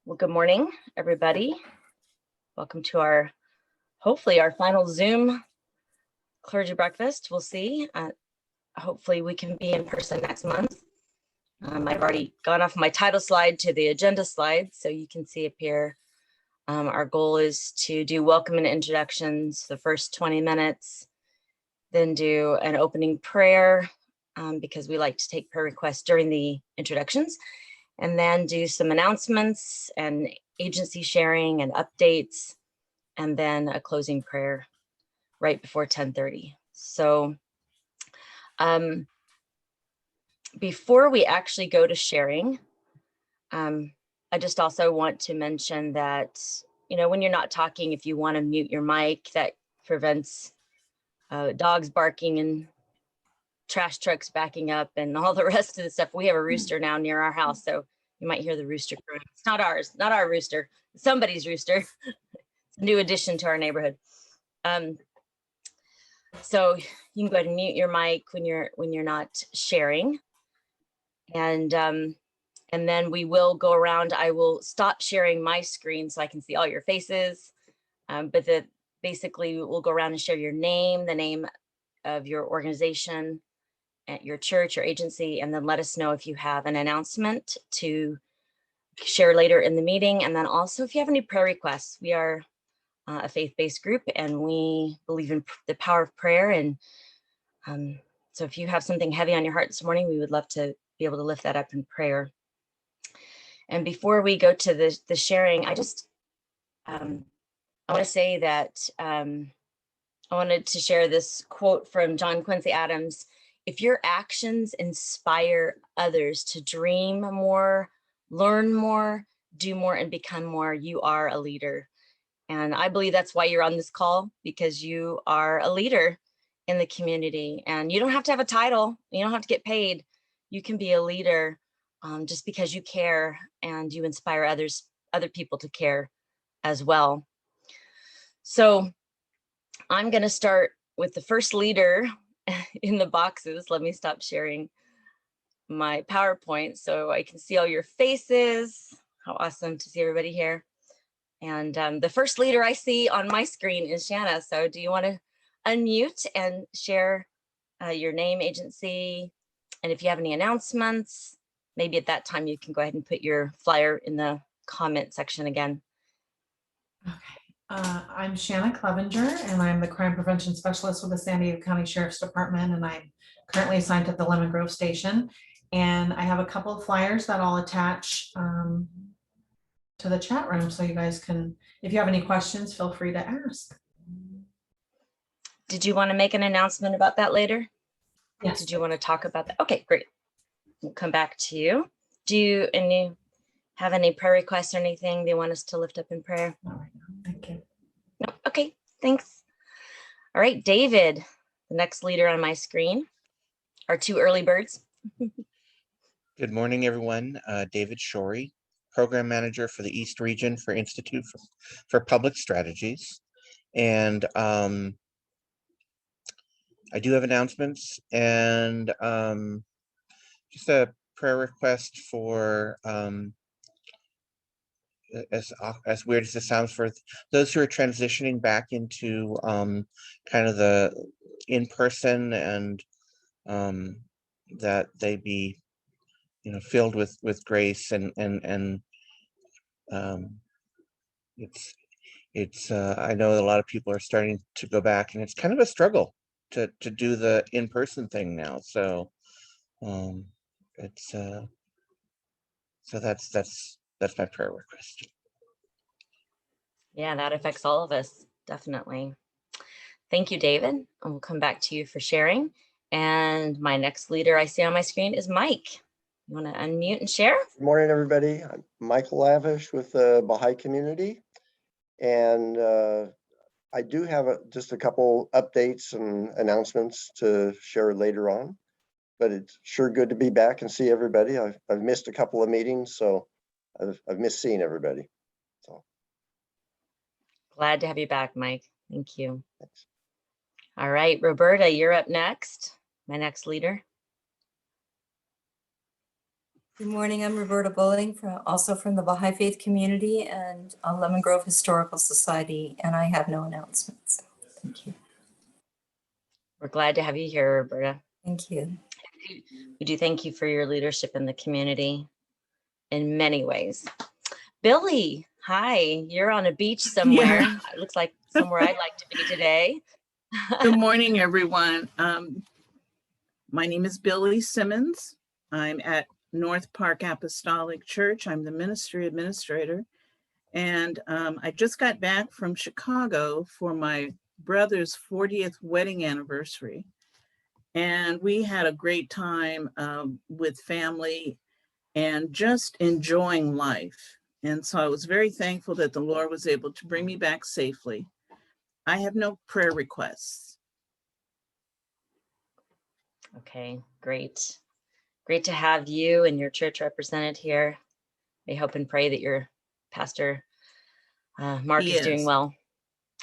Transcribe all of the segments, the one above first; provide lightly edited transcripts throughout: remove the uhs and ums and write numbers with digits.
Well, good morning, everybody. Welcome to our, hopefully our final Zoom clergy breakfast. We'll see. Hopefully we can be in person next month. I've already gone off my title slide to the agenda slide, so you can see up here. Our goal is to do welcome and introductions the first 20 minutes, then do an opening prayer because we like to take prayer requests during the introductions, and then do some announcements and agency sharing and updates, and then a closing prayer right before 10:30. So before we actually go to sharing, I just also want to mention that, you know, when you're not talking, if you want to mute your mic, that prevents dogs barking and trash trucks backing up and all the rest of the stuff. We have a rooster now near our house, so you might hear the rooster crowing. It's not ours, not our rooster, somebody's rooster. It's a new addition to our neighborhood. So you can go ahead and mute your mic when you're not sharing. And then we will go around. I will stop sharing my screen so I can see all your faces. But basically we'll go around and share your name, the name of your organization, at your church or agency, and then let us know if you have an announcement to share later in the meeting. And then also if you have any prayer requests. We are a faith-based group and we believe in the power of prayer. And so if you have something heavy on your heart this morning, we would love to be able to lift that up in prayer. And before we go to the sharing, I just I want to say that I wanted to share this quote from John Quincy Adams. If your actions inspire others to dream more, learn more, do more, and become more, you are a leader. And I believe that's why you're on this call, because you are a leader in the community. And you don't have to have a title. You don't have to get paid. You can be a leader just because you care and you inspire other people to care as well. So I'm going to start with the first leader in the boxes. Let me stop sharing my PowerPoint so I can see all your faces. How awesome to see everybody here. And the first leader I see on my screen is Shanna. So do you want to unmute and share your name, agency, and if you have any announcements, maybe at that time you can go ahead and put your flyer in the comment section again. Okay. I'm Shanna Clevenger, and I'm the crime prevention specialist with the San Diego County Sheriff's Department, and I'm currently assigned at the Lemon Grove station. And I have a couple of flyers that I'll attach to the chat room, so you guys can, if you have any questions, feel free to ask. Did you want to make an announcement about that later? Yes. Did you want to talk about that? Okay, great. We'll come back to you. Do you have any prayer requests or anything they want us to lift up in prayer? All right. Thank you. No. Okay, thanks. All right, David, the next leader on my screen. Our two early birds. Good morning, everyone. David Shorey, Program Manager for the East Region for Institute for Public Strategies. And I do have announcements and just a prayer request for, as weird as this sounds, for those who are transitioning back into kind of the in-person, and that they be, you know, filled with grace and it's I know a lot of people are starting to go back, and it's kind of a struggle to do the in-person thing now. So it's so that's my prayer request. Yeah, that affects all of us, definitely. Thank you, David. And we'll come back to you for sharing. And my next leader I see on my screen is Mike. You want to unmute and share? Good morning, everybody. I'm Michael Lavish with the Baha'i community. And I do have just a couple updates and announcements to share later on. But it's sure good to be back and see everybody. I've missed a couple of meetings, so I've missed seeing everybody. So glad to have you back, Mike. Thank you. thanks. All right, Roberta, you're up next. My next leader. Good morning. I'm Roberta Bowling, also from the Baha'i Faith community and Lemon Grove Historical Society, and I have no announcements. Thank you. We're glad to have you here, Roberta. Thank you. We do thank you for your leadership in the community in many ways. Billy, hi, you're on a beach somewhere. Yeah. It looks like somewhere I'd like to be today. Good morning, everyone. My name is Billy Simmons. I'm at North Park Apostolic Church. I'm the ministry administrator. And I just got back from Chicago for my brother's 40th wedding anniversary. And we had a great time with family and just enjoying life. And so I was very thankful that the Lord was able to bring me back safely. I have no prayer requests. Okay, great. Great to have you and your church represented here. We hope and pray that your pastor, Mark, is doing Yes. well,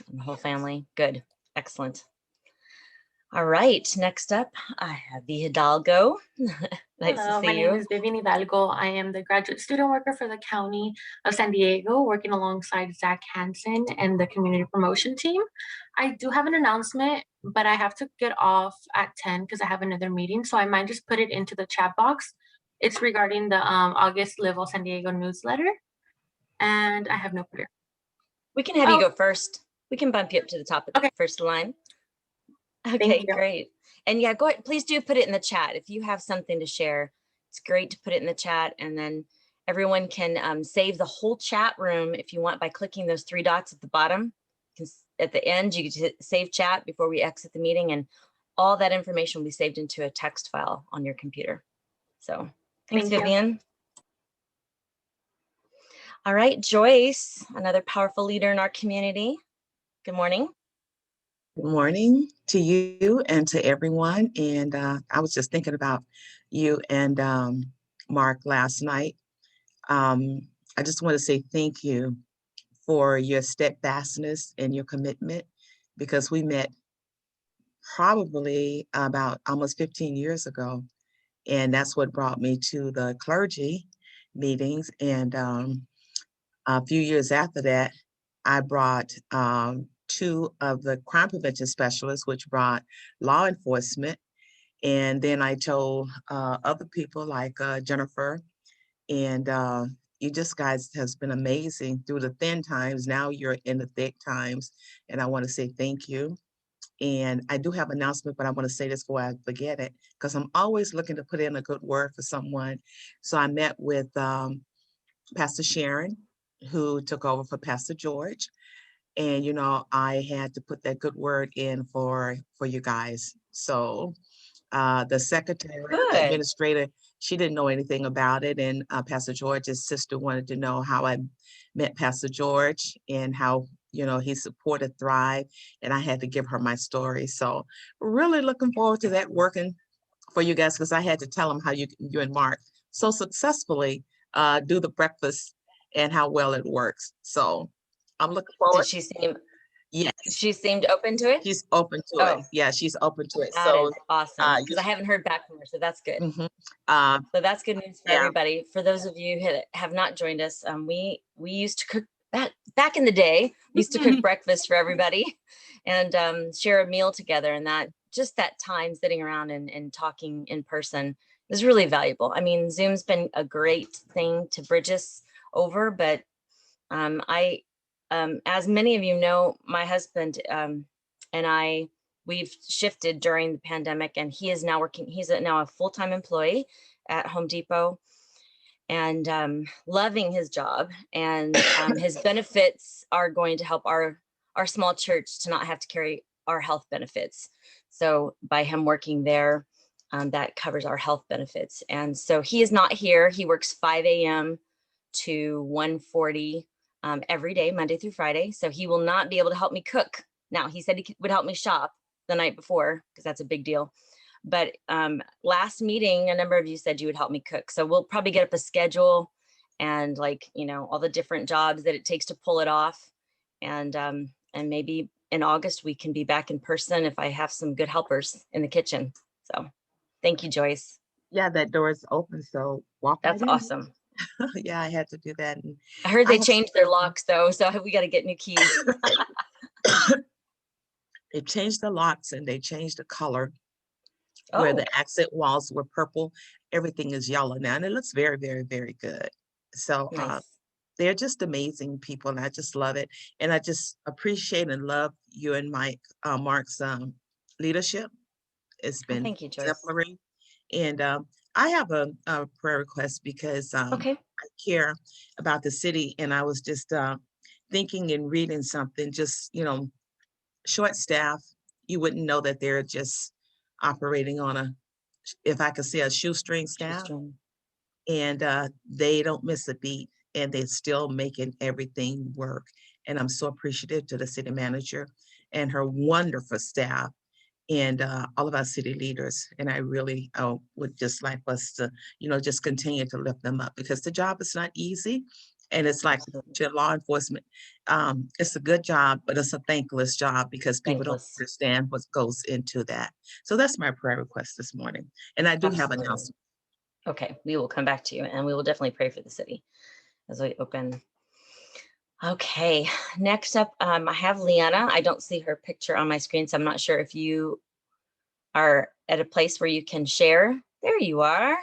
and the whole family. Good, excellent. All right, next up, I have the Hidalgo. Nice Hello, to my see name you. is Vivian Hidalgo. I am the graduate student worker for the County of San Diego, working alongside Zach Hansen and the community promotion team. I do have an announcement, but I have to get off at 10 because I have another meeting. So I might just put it into the chat box. It's regarding the August Live All San Diego newsletter. And I have no prayer. We can have you Oh. go first. We can bump you up to the top of the Okay. first line. Thank Okay, you. great. And yeah, go ahead. Please do put it in the chat. If you have something to share, it's great to put it in the chat. And then everyone can save the whole chat room if you want by clicking those three dots at the bottom. At the end, you can save chat before we exit the meeting, and all that information will be saved into a text file on your computer. So thanks, Thank you. Vivian. All right, Joyce, another powerful leader in our community. Good morning. Good morning to you and to everyone. And I was just thinking about you and Mark last night. I just want to say thank you for your steadfastness and your commitment, because we met probably about almost 15 years ago. And that's what brought me to the clergy meetings. And a few years after that, I brought two of the crime prevention specialists, which brought law enforcement. And then I told other people like Jennifer, and you just guys has been amazing through the thin times. Now you're in the thick times, and I want to say thank you. And I do have an announcement, but I want to say this before I forget it, because I'm always looking to put in a good word for someone. So I met with Pastor Sharon, who took over for Pastor George. And, you know, I had to put that good word in for you guys. So the secretary, Good. administrator, she didn't know anything about it. And Pastor George's sister wanted to know how I met Pastor George and how, you know, he supported Thrive. And I had to give her my story. So really looking forward to that, working for you guys, because I had to tell them how you and Mark so successfully do the breakfast and how well it works. So I'm looking forward. Did she seem, Yes, she seemed open to it? she's open to it. Oh. Yeah, she's open to it. That So is awesome, because I haven't heard back from her, so that's good. mhm. So that's good news for Yeah. everybody. For those of you who have not joined us, we used to cook back in the day. We used to cook breakfast for everybody and share a meal together, and that time sitting around and talking in person is really valuable. I mean, Zoom's been a great thing to bridge us over, but as many of you know, my husband and I, we've shifted during the pandemic, and he is now working. He's now a full-time employee at Home Depot, and loving his job. And his benefits are going to help our small church to not have to carry our health benefits. So by him working there, that covers our health benefits. And so he is not here. He works 5 a.m. to 1:40 every day, Monday through Friday. So he will not be able to help me cook. Now, he said he would help me shop the night before, because that's a big deal. But last meeting, a number of you said you would help me cook. So we'll probably get up a schedule and, like, you know, all the different jobs that it takes to pull it off. And maybe in August, we can be back in person if I have some good helpers in the kitchen. So thank you, Joyce. Yeah, that door is open, so walk right That's in. awesome. Yeah, I had to do that. And I heard I they have changed their locks though, so we got to get new keys. They changed the locks and they changed the color where Oh, the accent walls were purple. Everything is yellow now, and it looks very, very, very good. So nice. they're just amazing people, and I just love it. And I just appreciate and love you and Mark's leadership. It's Oh, been thank you, Joyce. exemplary. And I have a prayer request because Okay. I care about the city, and I was just thinking and reading something, just, short staff, you wouldn't know that they're just operating on if I could say, a shoestring staff, Shoestring. and they don't miss a beat, and they're still making everything work. And I'm so appreciative to the city manager and her wonderful staff, and all of our city leaders. And I really would just like us to, just continue to lift them up, because the job is not easy. And it's like Absolutely. to law enforcement, it's a good job, but it's a thankless job because people don't Thankless. understand what goes into that. So that's my prayer request this morning. And I do have Absolutely. announcements. Okay, we will come back to you and we will definitely pray for the city as we open. Okay, next up, I have Leanna. I don't see her picture on my screen, so I'm not sure if you are at a place where you can share. There you are.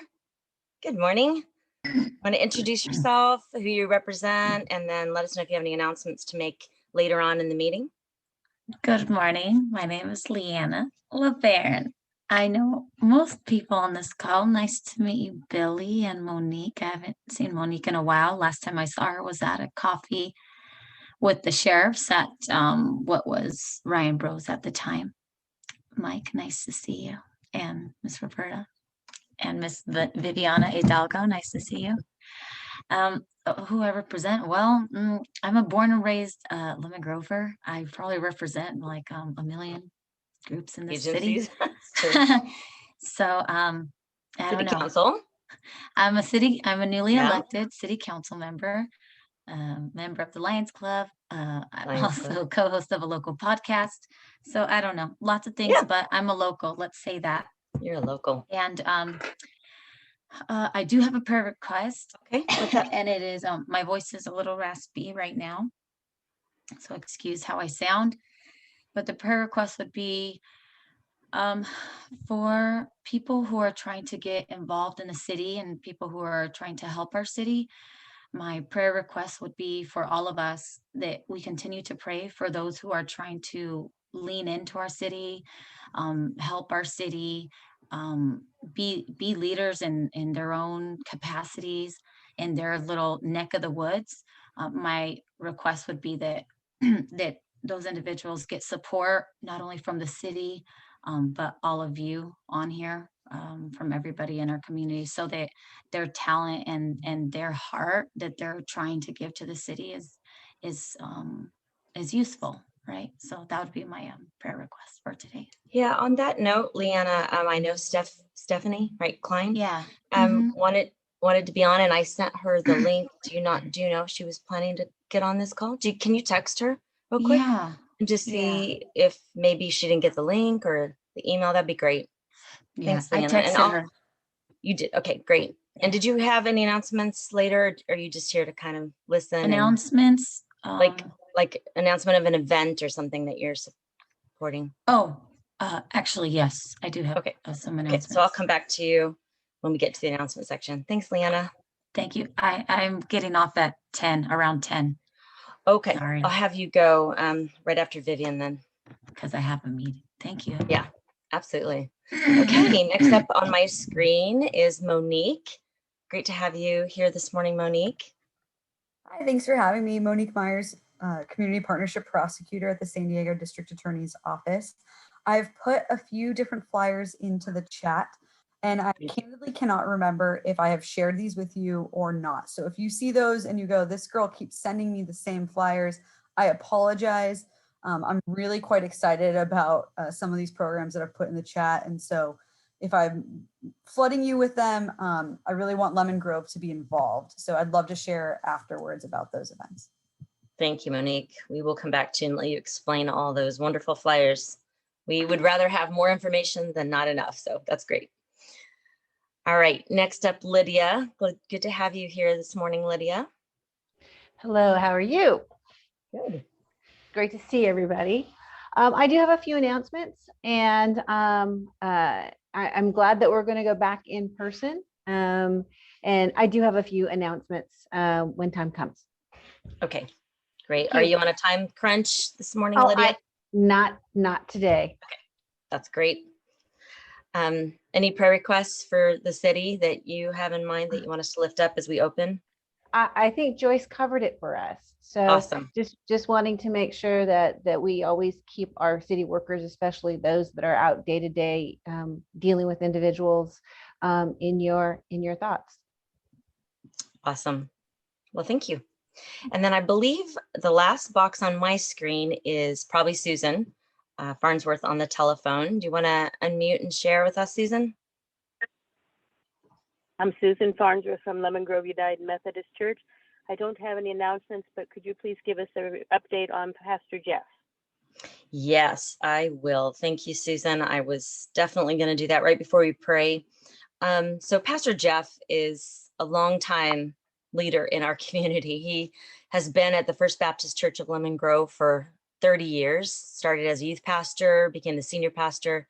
Good morning. Want to introduce yourself, who you represent, and then let us know if you have any announcements to make later on in the meeting. Good morning. My name is Leanna LeBaron. I know most people on this call. Nice to meet you, Billy and Monique. I haven't seen Monique in a while. Last time I saw her was at a coffee with the sheriffs at what was Ryan Bros at the time. Mike, nice to see you. And Miss Roberta and Miss Viviana Hidalgo, nice to see you. Who I represent? Well, I'm a born and raised Lemon Grover. I probably represent like a million groups in this city. Agencies. Sure. So I City don't know. council. I'm a newly Yeah. elected city council member, member of the Lions Club. I'm Lions also Club. co-host of a local podcast. So I don't know, lots of things, Yeah. but I'm a local, let's say that. You're a local. And I do have a prayer request. Okay, what's up? And it is, my voice is a little raspy right now, so excuse how I sound. But the prayer request would be for people who are trying to get involved in the city and people who are trying to help our city. My prayer request would be for all of us that we continue to pray for those who are trying to lean into our city, help our city, be leaders in their own capacities in their little neck of the woods. My request would be that that those individuals get support not only from the city, but all of you on here, from everybody in our community, so that their talent and their heart that they're trying to give to the city is useful, right? So that would be my prayer request for today. Yeah, on that note, Leanna, I know Stephanie, right, Klein? Yeah. Wanted to be on, and I sent her the link. Do you know she was planning to get on this call? Can you text her real quick Yeah. and just see if maybe she didn't get the link or the email? That'd be great. Yeah. Thanks, I Leanna. texted her. You did? Okay, great. And did you have any announcements later? Or are you just here to kind of listen? Announcements. Like announcement of an event or something that you're supporting? Actually, yes, I do have Okay. some Okay, announcements. so I'll come back to you when we get to the announcement section. Thanks, Leanna. Thank you. I'm getting off at around 10. Okay, Sorry. I'll have you go right after Vivian then. Because I have a meeting. Thank you. Yeah, absolutely. Okay, next up on my screen is Monique. Great to have you here this morning, Monique. Hi, thanks for having me. Monique Myers, Community Partnership Prosecutor at the San Diego District Attorney's Office. I've put a few different flyers into the chat, and I candidly cannot remember if I have shared these with you or not. So if you see those and you go, this girl keeps sending me the same flyers, I apologize. I'm really quite excited about some of these programs that I've put in the chat. And so if I'm flooding you with them, I really want Lemon Grove to be involved. So I'd love to share afterwards about those events. Thank you, Monique. We will come back to you and let you explain all those wonderful flyers. We would rather have more information than not enough, so that's great. All right, next up, Lydia. Good to have you here this morning, Lydia. Hello, how are you? Good. Great to see everybody. I do have a few announcements, and I'm glad that we're going to go back in person. And I do have a few announcements when time comes. Okay, great. Thank Are you. you on a time crunch this morning, Oh, Lydia? not today. That's great. Any prayer requests for the city that you have in mind that you want us to lift up as we open? I think Joyce covered it for us. So Awesome. just wanting to make sure that we always keep our city workers, especially those that are out day to day dealing with individuals, in your thoughts. Awesome. Well, thank you. And then I believe the last box on my screen is probably Susan Farnsworth on the telephone. Do you want to unmute and share with us, Susan? I'm Susan Farnsworth from Lemon Grove United Methodist Church. I don't have any announcements, but could you please give us an update on Pastor Jeff? Yes, I will. Thank you, Susan. I was definitely going to do that right before we pray. So Pastor Jeff is a longtime leader in our community. He has been at the First Baptist Church of Lemon Grove for 30 years, started as a youth pastor, became the senior pastor.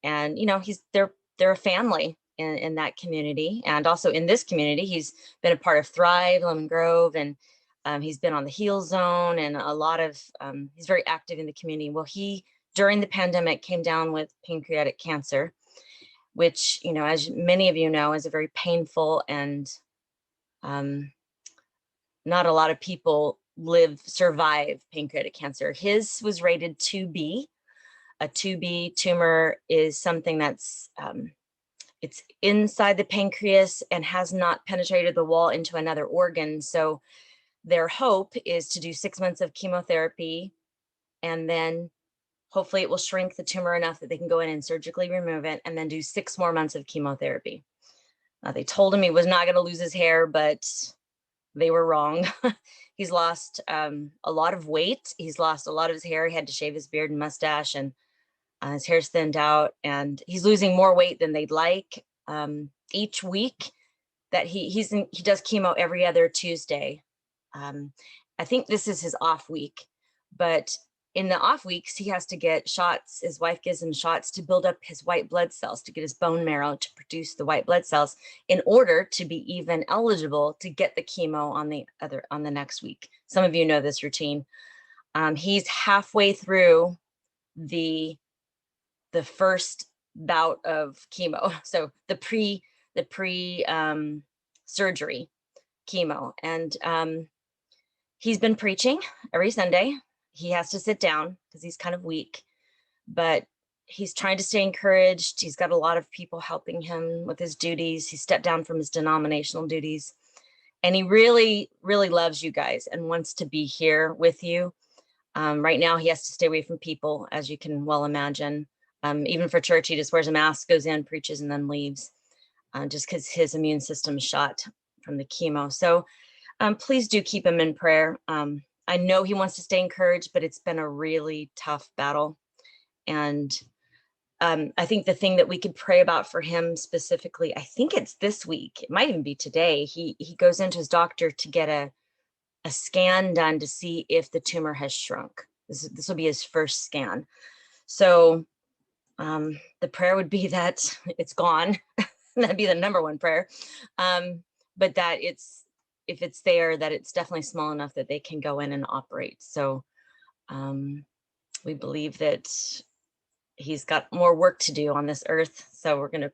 And, you know, they're a family in that community. And also in this community, he's been a part of Thrive, Lemon Grove, and he's been on the Heal Zone and a lot of, he's very active in the community. Well, he, during the pandemic, came down with pancreatic cancer, which, you know, as many of you know, is a very painful and not a lot of people survive pancreatic cancer. His was rated 2B. A 2B tumor is something that's, it's inside the pancreas and has not penetrated the wall into another organ. So their hope is to do 6 months of chemotherapy, and then hopefully it will shrink the tumor enough that they can go in and surgically remove it, and then do 6 more months of chemotherapy. They told him he was not going to lose his hair, but they were wrong. He's lost a lot of weight. He's lost a lot of his hair. He had to shave his beard and mustache, and his hair's thinned out, and he's losing more weight than they'd like. Each week that he does chemo every other Tuesday. I think this is his off week, but in the off weeks, he has to get shots. His wife gives him shots to build up his white blood cells, to get his bone marrow to produce the white blood cells in order to be even eligible to get the chemo on the next week. Some of you know this routine. He's halfway through the first bout of chemo. So the pre surgery chemo. And he's been preaching every Sunday. He has to sit down because he's kind of weak, but he's trying to stay encouraged. He's got a lot of people helping him with his duties. He stepped down from his denominational duties, and he really, really loves you guys and wants to be here with you. Right now, he has to stay away from people, as you can well imagine. Even for church, he just wears a mask, goes in, preaches, and then leaves, just because his immune system is shot from the chemo. So please do keep him in prayer. I know he wants to stay encouraged, but it's been a really tough battle. And I think the thing that we could pray about for him specifically, I think it's this week, it might even be today, he goes into his doctor to get a scan done to see if the tumor has shrunk. This will be his first scan. So the prayer would be that it's gone. That'd be the number one prayer. But that if it's there, that it's definitely small enough that they can go in and operate. So we believe that he's got more work to do on this earth. So we're going to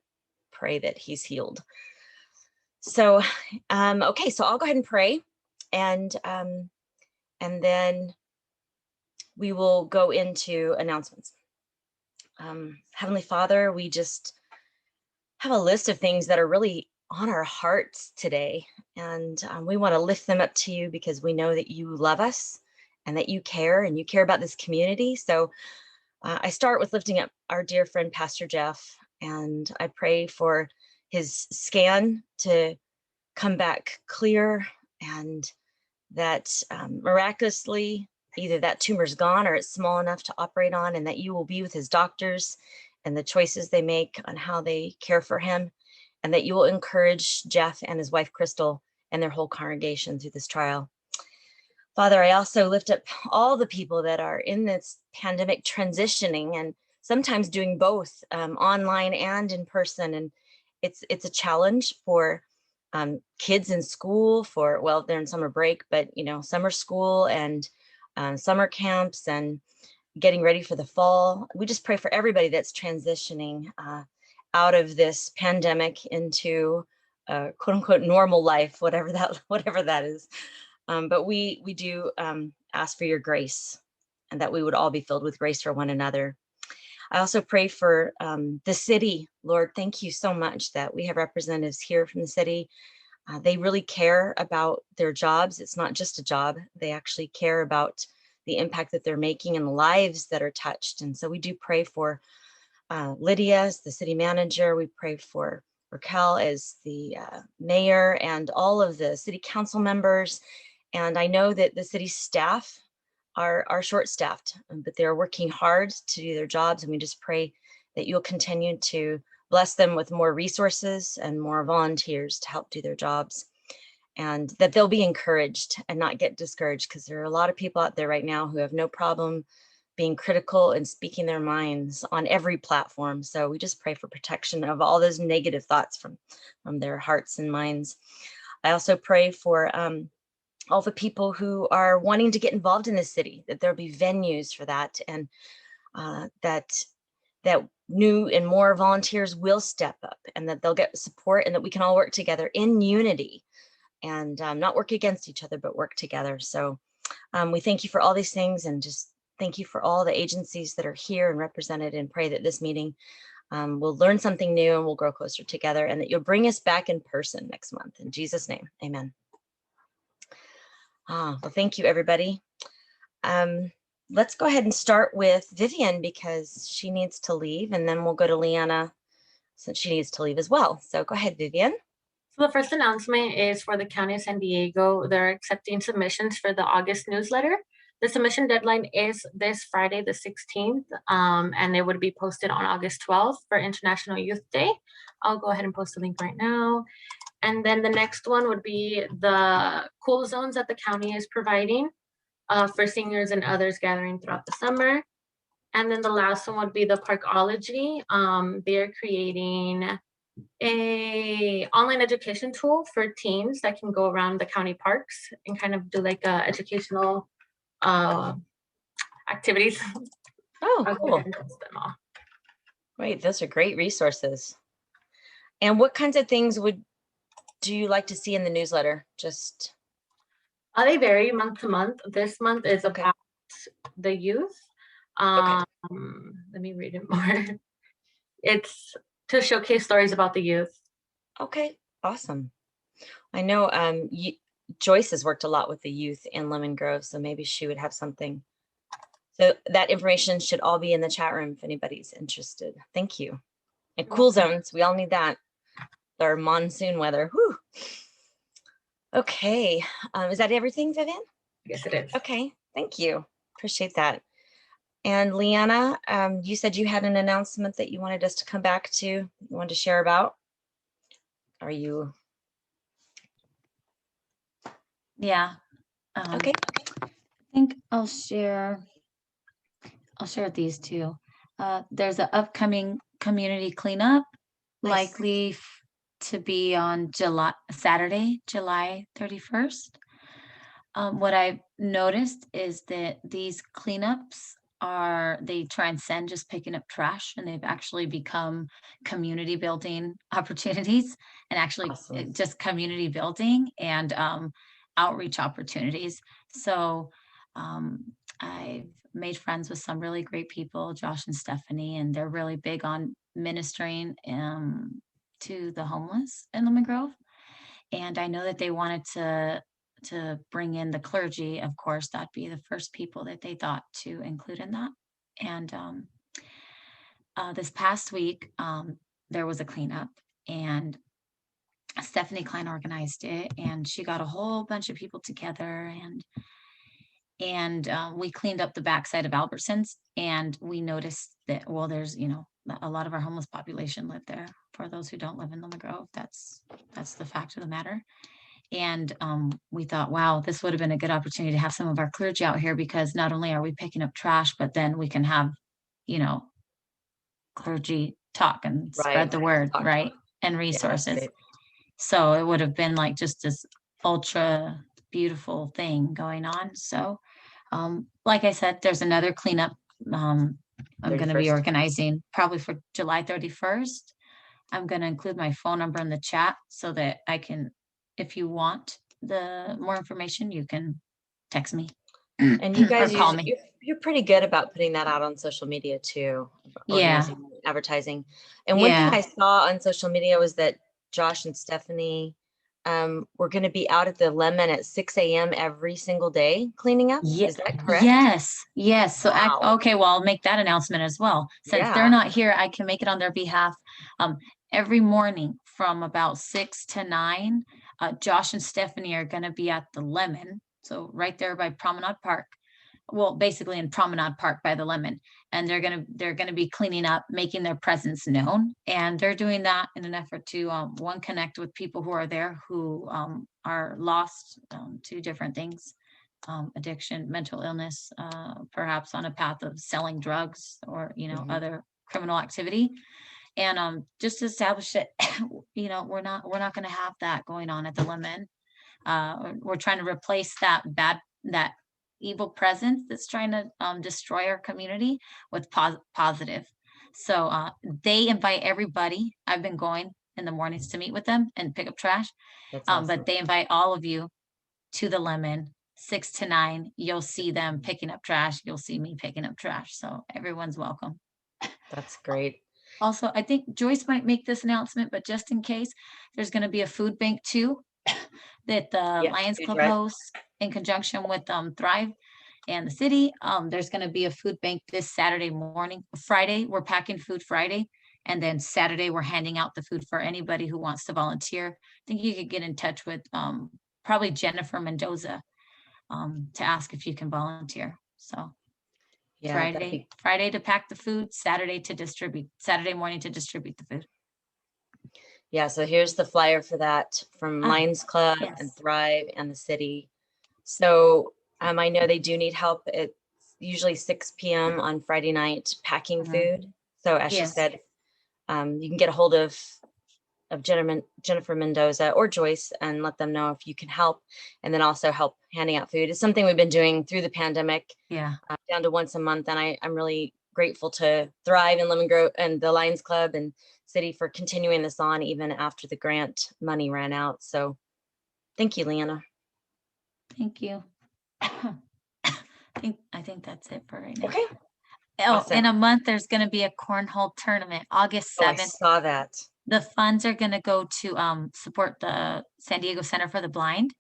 pray that he's healed. So, okay, so I'll go ahead and pray, and then we will go into announcements. Heavenly Father, we just have a list of things that are really on our hearts today. And we want to lift them up to you because we know that you love us and that you care about this community. So I start with lifting up our dear friend, Pastor Jeff, and I pray for his scan to come back clear, and that miraculously, either that tumor's gone or it's small enough to operate on, and that you will be with his doctors and the choices they make on how they care for him, and that you will encourage Jeff and his wife, Crystal, and their whole congregation through this trial. Father, I also lift up all the people that are in this pandemic transitioning and sometimes doing both online and in person. And it's a challenge for kids in school well, they're in summer break, but summer school and summer camps and getting ready for the fall. We just pray for everybody that's transitioning out of this pandemic into quote unquote normal life, whatever that is. But we do ask for your grace and that we would all be filled with grace for one another. I also pray for the city. Lord, thank you so much that we have representatives here from the city. They really care about their jobs. It's not just a job. They actually care about the impact that they're making and the lives that are touched. And so we do pray for Lydia as the city manager. We pray for Raquel as the mayor and all of the city council members. And I know that the city staff are short-staffed, but they're working hard to do their jobs. And we just pray that you'll continue to bless them with more resources and more volunteers to help do their jobs, and that they'll be encouraged and not get discouraged, because there are a lot of people out there right now who have no problem being critical and speaking their minds on every platform. So we just pray for protection of all those negative thoughts from their hearts and minds. I also pray for all the people who are wanting to get involved in the city, that there'll be venues for that, and that new and more volunteers will step up, and that they'll get support, and that we can all work together in unity and not work against each other, but work together. So we thank you for all these things, and just thank you for all the agencies that are here and represented, and pray that this meeting we'll learn something new and we'll grow closer together, and that you'll bring us back in person next month. In Jesus' name, amen. Well, thank you, everybody. Let's go ahead and start with Vivian, because she needs to leave, and then we'll go to Leanna since she needs to leave as well. So go ahead, Vivian. So the first announcement is for the County of San Diego. They're accepting submissions for the August newsletter. The submission deadline is this Friday, the 16th, and it would be posted on August 12th for International Youth Day. I'll go ahead and post the link right now. And then the next one would be the cool zones that the county is providing for seniors and others gathering throughout the summer. And then the last one would be the Parkology. They're creating a online education tool for teens that can go around the county parks and kind of do like educational activities. Oh, cool. Wait, those are great resources. And what kinds of things do you like to see in the newsletter? Just they vary month to month. This month is about the youth. Let me read it more. It's to showcase stories about the youth. Okay, awesome. I know Joyce has worked a lot with the youth in Lemon Grove, so maybe she would have something. So that information should all be in the chat room if anybody's interested. Thank you. And cool zones, we all need that. Our monsoon weather. Whew. Okay, is that everything, Vivian? Yes, it is. Okay, thank you. Appreciate that. And Leanna, you said you had an announcement that you wanted us to come back to, you wanted to share about. Are you? Yeah. Okay. I think I'll share these two. There's an upcoming community cleanup, Nice. likely to be on Saturday, July 31st. What I've noticed is that these cleanups they transcend just picking up trash, and they've actually become community building opportunities, and actually Awesome. just community building and outreach opportunities. So I've made friends with some really great people, Josh and Stephanie, and they're really big on ministering to the homeless in Lemon Grove. And I know that they wanted to bring in the clergy. Of course, that'd be the first people that they thought to include in that. And this past week, there was a cleanup, and Stephanie Klein organized it, and she got a whole bunch of people together, and we cleaned up the backside of Albertsons, and we noticed that, well, there's, a lot of our homeless population live there. for those who don't live in Lemon Grove. That's the fact of the matter. And we thought, wow, this would have been a good opportunity to have some of our clergy out here, because not only are we picking up trash, but then we can have, clergy talk and spread Right. the word, Talk. right? And Yeah, that's resources. great. So it would have been like just this ultra beautiful thing going on. So like I said, there's another cleanup. I'm going to be 31st. organizing probably for July 31st. I'm going to include my phone number in the chat so that I can, if you want the more information, you can text me. And you guys, or call me. you're pretty good about putting that out on social media too. Yeah. Organizing advertising. And one thing I saw on social media was that Josh and Stephanie were going to be out at the Lemon at 6 a.m. every single day cleaning up. Is that correct? Yes. So, Wow. okay, well, I'll make that announcement as well. Since Yeah. they're not here, I can make it on their behalf. Every morning from about 6 to 9, Josh and Stephanie are going to be at the Lemon. So right there by Promenade Park. Well, basically in Promenade Park by the Lemon. And they're gonna be cleaning up, making their presence known. And they're doing that in an effort to one, connect with people who are there who are lost to different things, addiction, mental illness, perhaps on a path of selling drugs or other criminal activity. And just to establish that we're not going to have that going on at the Lemon. We're trying to replace that evil presence that's trying to destroy our community with positive. So they invite everybody. I've been going in the mornings to meet with them and pick up trash. That's awesome. But they invite all of you to the Lemon, 6 to 9. You'll see them picking up trash. You'll see me picking up trash. So everyone's welcome. That's great. Also, I think Joyce might make this announcement, but just in case, there's going to be a food bank too that the Lions food Club drive. hosts in conjunction with Thrive and the city. There's going to be a food bank this Saturday morning. Friday, we're packing food Friday. And then Saturday, we're handing out the food for anybody who wants to volunteer. I think you could get in touch with probably Jennifer Mendoza to ask if you can volunteer. So Yeah, Friday to pack the food, Saturday morning to distribute the food. Yeah, so here's the flyer for that from Lions Club and yes. Thrive and the city. So I know they do need help. It's usually 6 p.m. on Friday night packing food. So as she said, you can get a hold of Jennifer Mendoza or Joyce and let them know if you can help, and then also help handing out food. It's something we've been doing through the pandemic, down to once a month. And I'm really grateful to Thrive and Lemon Grove and the Lions Club and city for continuing this on even after the grant money ran out. So thank you, Leanna. Thank you. I think that's it for right now. Okay. Oh, Awesome. in a month, there's going to be a cornhole tournament, August 7th. I saw that. The funds are going to go to support the San Diego Center for the Blind.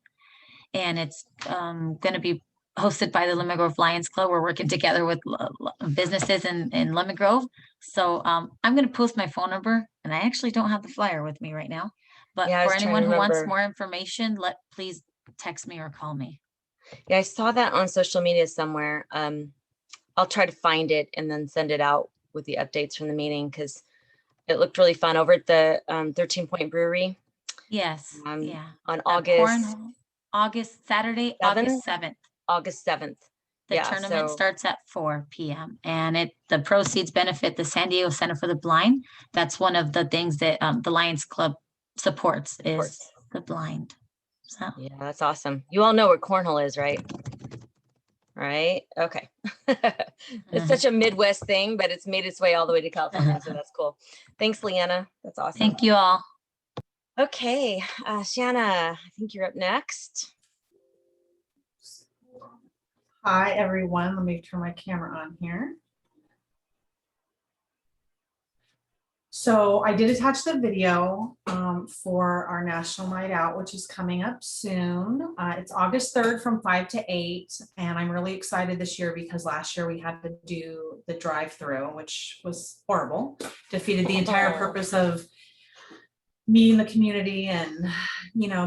And it's going to be hosted by the Lemon Grove Lions Club. We're working together with businesses in Lemon Grove. So I'm going to post my phone number, and I actually don't have the flyer with me right now. But for anyone who wants more information, please text me or call me. Yeah, I saw that on social media somewhere. I'll try to find it and then send it out with the updates from the meeting, because it looked really fun over at the 13 Point Brewery. Yes. On Saturday, August 7th. August 7th. The tournament starts at 4 p.m. and the proceeds benefit the San Diego Center for the Blind. That's one of the things that the Lions Club supports is the blind. So yeah, that's awesome. You all know where cornhole is, right? Right? Okay. It's such a Midwest thing, but it's made its way all the way to California. So that's cool. Thanks, Leanna. That's awesome. Thank you all. Okay. Shanna, I think you're up next. Hi, everyone. Let me turn my camera on here. So I did attach the video for our National Night Out, which is coming up soon. It's August 3rd from 5 to 8. And I'm really excited this year because last year we had to do the drive-through, which was horrible. Defeated the entire purpose of meeting the community and,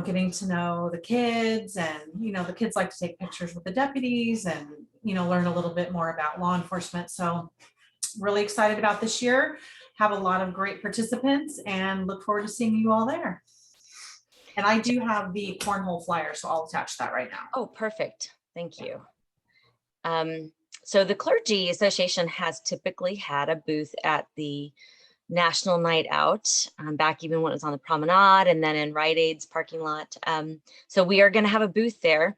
getting to know the kids. And, the kids like to take pictures with the deputies and, learn a little bit more about law enforcement. So really excited about this year. Have a lot of great participants and look forward to seeing you all there. And I do have the cornhole flyer, so I'll attach that right now. Oh, perfect. Thank you. So the Clergy Association has typically had a booth at the National Night Out, back even when it was on the promenade and then in Rite Aid's parking lot. So we are going to have a booth there,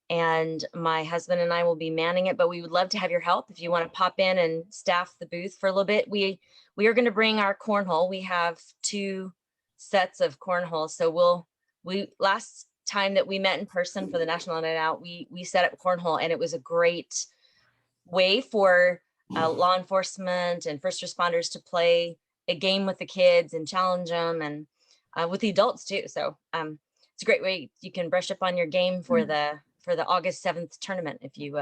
and my husband and I will be manning it, but we would love to have your help if you want to pop in and staff the booth for a little bit. We are going to bring our cornhole. We have 2 sets of cornhole. So last time that we met in person for the National Night Out, we set up cornhole, and it was a great way for law enforcement and first responders to play a game with the kids and challenge them, and with the adults too. So it's a great way you can brush up on your game for the August 7th tournament if you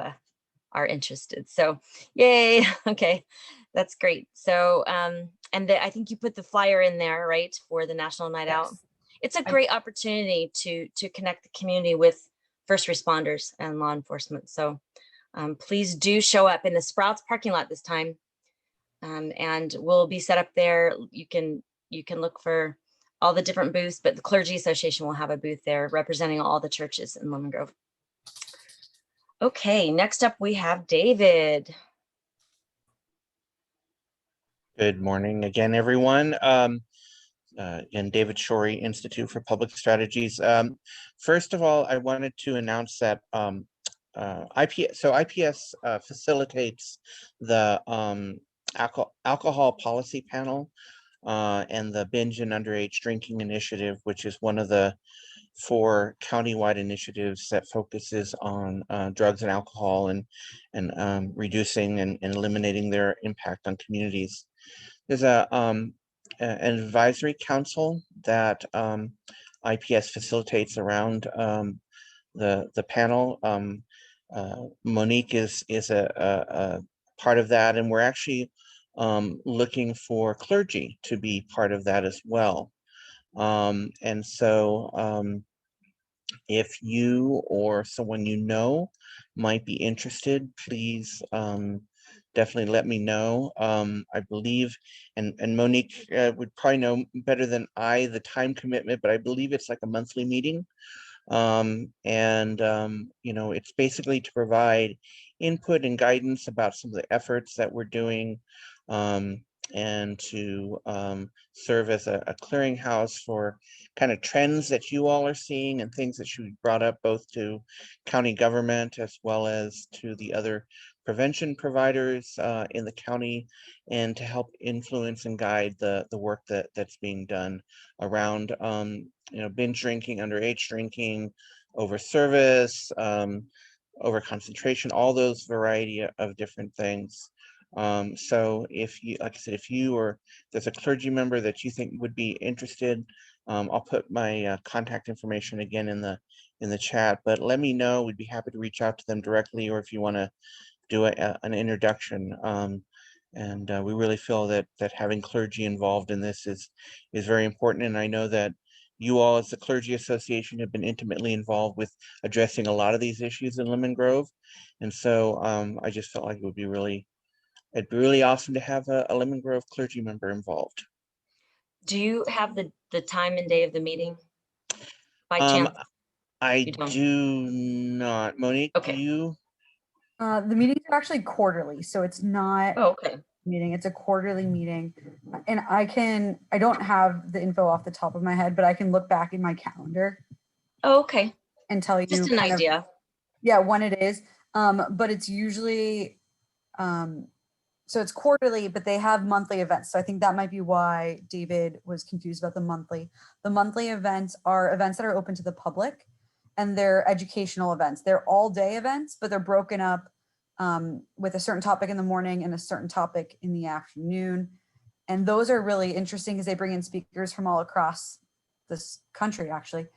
are interested. So yay. Okay, that's great. So I think you put the flyer in there, right, for the National Night Out. It's a great opportunity to connect the community with first responders and law enforcement. So please do show up in the Sprouts parking lot this time, and we'll be set up there. You can look for all the different booths, but the Clergy Association will have a booth there representing all the churches in Lemon Grove. Okay, next up we have David. Good morning again, everyone. Again, David Shorey, Institute for Public Strategies. First of all, I wanted to announce that IPS facilitates the alcohol policy panel and the binge and underage drinking initiative, which is one of the 4 countywide initiatives that focuses on drugs and alcohol and reducing and eliminating their impact on communities. There's an advisory council that IPS facilitates around the panel. Monique is a part of that, and we're actually looking for clergy to be part of that as well. And so if you or someone you know might be interested, please definitely let me know. I believe, and Monique would probably know better than I the time commitment, but I believe it's like a monthly meeting. You know, it's basically to provide input and guidance about some of the efforts that we're doing, and to serve as a clearinghouse for kind of trends that you all are seeing and things that you brought up both to county government as well as to the other prevention providers in the county, and to help influence and guide the work that's being done around you know, binge drinking, underage drinking, over service, over concentration, all those variety of different things. So if you, like I said, if you or there's a clergy member that you think would be interested, I'll put my contact information again in the chat, but let me know. We'd be happy to reach out to them directly, or if you want to do an introduction. We really feel that having clergy involved in this is very important. And I know that you all as the Clergy Association have been intimately involved with addressing a lot of these issues in Lemon Grove. And so I just felt like it'd be really awesome to have a Lemon Grove clergy member involved. Do you have the time and day of the meeting by chance? I do not. Monique, okay. Do you? The meetings are actually quarterly, so it's not okay. meeting, it's a quarterly meeting. And I don't have the info off the top of my head, but I can look back in my calendar. Okay. And tell you just an idea. When it is. But it's usually so it's quarterly, but they have monthly events. So I think that might be why David was confused about the monthly. The monthly events are events that are open to the public, and they're educational events. They're all day events, but they're broken up with a certain topic in the morning and a certain topic in the afternoon. And those are really interesting because they bring in speakers from all across this country, actually,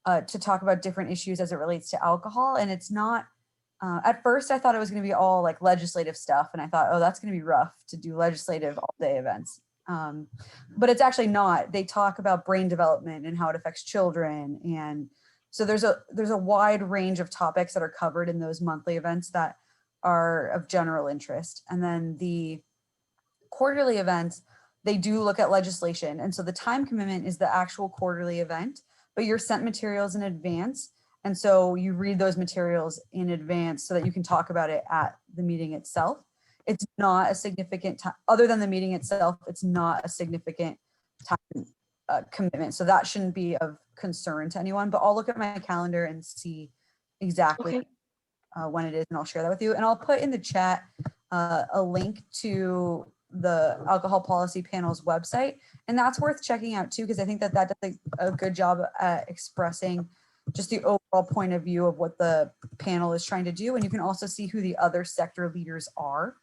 to talk about different issues as it relates to alcohol. And it's not, at first I thought it was going to be all like legislative stuff. And I thought, oh, that's going to be rough to do legislative all day events. But it's actually not. They talk about brain development and how it affects children. And so there's a wide range of topics that are covered in those monthly events that are of general interest. And then the quarterly events, they do look at legislation. And so the time commitment is the actual quarterly event, but you're sent materials in advance. And so you read those materials in advance so that you can talk about it at the meeting itself. It's not a significant time, other than the meeting itself, it's not a significant time commitment. So that shouldn't be of concern to anyone, but I'll look at my calendar and see exactly when it is, and I'll share that with you. And I'll put in the chat a link to the alcohol policy panel's website, and that's worth checking out too, because I think that that does a good job at expressing just the overall point of view of what the panel is trying to do. And you can also see who the other sector leaders are.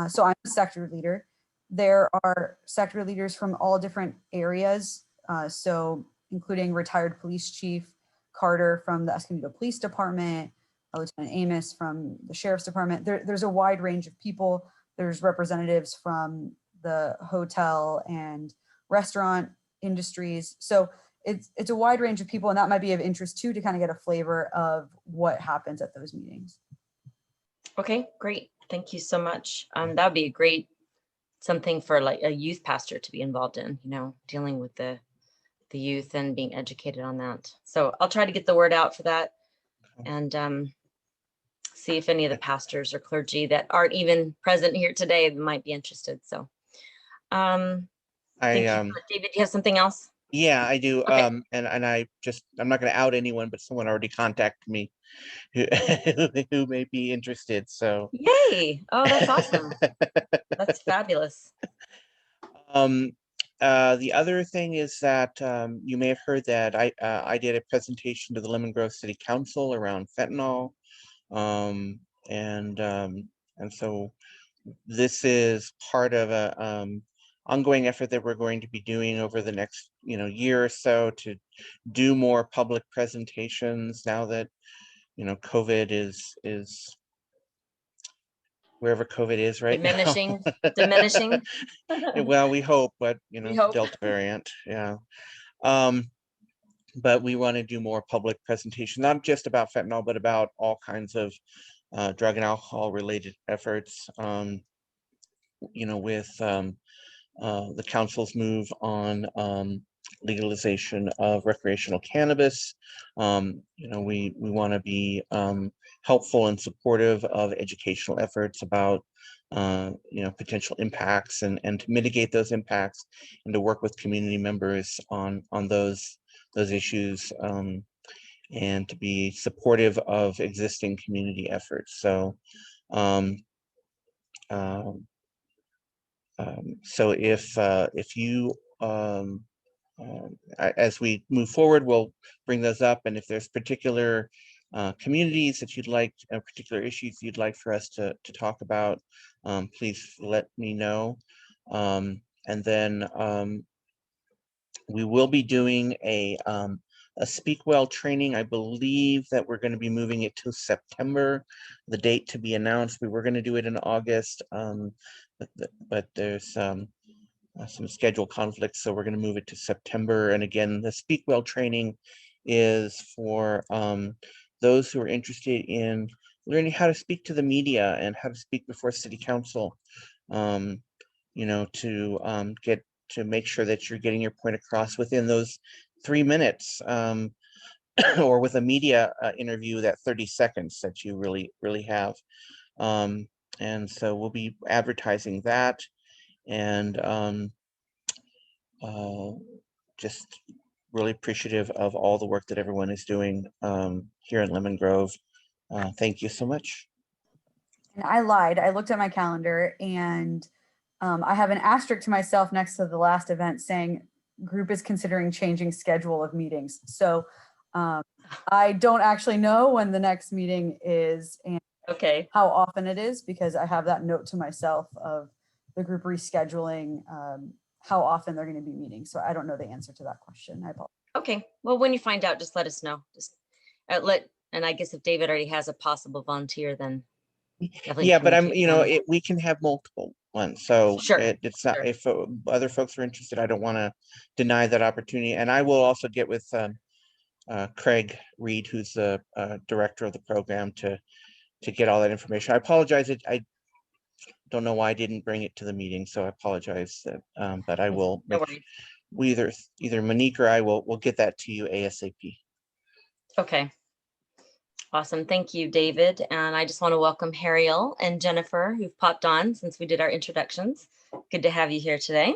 So I'm a sector leader. There are sector leaders from all different areas. So including retired police chief Carter from the Escondido Police Department, Lieutenant Amos from the Sheriff's Department. There's a wide range of people. There's representatives from the hotel and restaurant industries. So it's a wide range of people, and that might be of interest too, to kind of get a flavor of what happens at those meetings. Okay, great. Thank you so much. That would be a great something for like a youth pastor to be involved in, you know, dealing with the youth and being educated on that. So I'll try to get the word out for that, and see if any of the pastors or clergy that aren't even present here today might be interested. So thank you. David, do you have something else? Yeah, I do. Okay. And I'm not going to out anyone, but someone already contacted me who may be interested. So Yay. Oh, that's awesome. That's fabulous. The other thing is that you may have heard that I did a presentation to the Lemon Grove City Council around fentanyl, and so this is part of a ongoing effort that we're going to be doing over the next year or so to do more public presentations now that COVID is wherever COVID is right Diminishing. now. Well, we hope, but We hope. Delta variant, yeah. But we want to do more public presentation, not just about fentanyl, but about all kinds of drug and alcohol related efforts. With the council's move on legalization of recreational cannabis, we want to be helpful and supportive of educational efforts about potential impacts and to mitigate those impacts, and to work with community members on those issues, and to be supportive of existing community efforts. So so if you as we move forward, we'll bring those up, and if there's particular communities that you'd like, particular issues you'd like for us to talk about, please let me know. And then we will be doing a Speak Well training. I believe that we're going to be moving it to September, the date to be announced. We were going to do it in August, but there's some schedule conflicts, so we're going to move it to September. And again, the Speak Well training is for those who are interested in learning how to speak to the media and how to speak before city council, to make sure that you're getting your point across within those 3 minutes, or with a media interview, that 30 seconds that you really have. And so we'll be advertising that, and just really appreciative of all the work that everyone is doing here in Lemon Grove. Thank you so much. And I lied. I looked at my calendar, and I have an asterisk to myself next to the last event saying group is considering changing schedule of meetings. So I don't actually know when the next meeting is and how often it is, because I have that note to myself of the group rescheduling how often they're going to be meeting. So I don't know the answer to that question. I apologize. Okay. Well, when you find out, just let us know. Just and I guess if David already has a possible volunteer, then definitely. Yeah, but we can have multiple ones. So sure. It's not, if other folks are interested, I don't want to deny that opportunity. And I will also get with Craig Reed, who's the director of the program, to get all that information. I apologize. don't know why I didn't bring it to the meeting, so I apologize. But I will No make, worries. we either Monique or I will get that to you ASAP. Okay. Awesome. Thank you, David. And I just want to welcome Harriel and Jennifer, who've popped on since we did our introductions. Good to have you here today.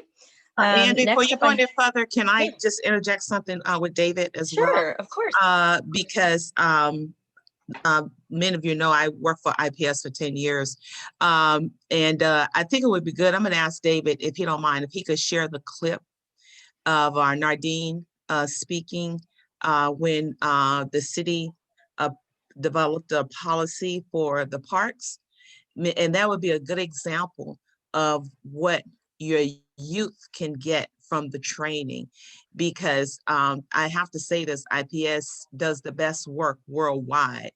And before next you up go I- any further, can I Yeah. just interject something with David as well? Sure, of course. Because many of you know I worked for IPS for 10 years. And I think it would be good. I'm going to ask David, if you don't mind, if he could share the clip of our Nardine speaking when the city developed a policy for the parks. And that would be a good example of what your youth can get from the training, because I have to say this, IPS does the best work worldwide,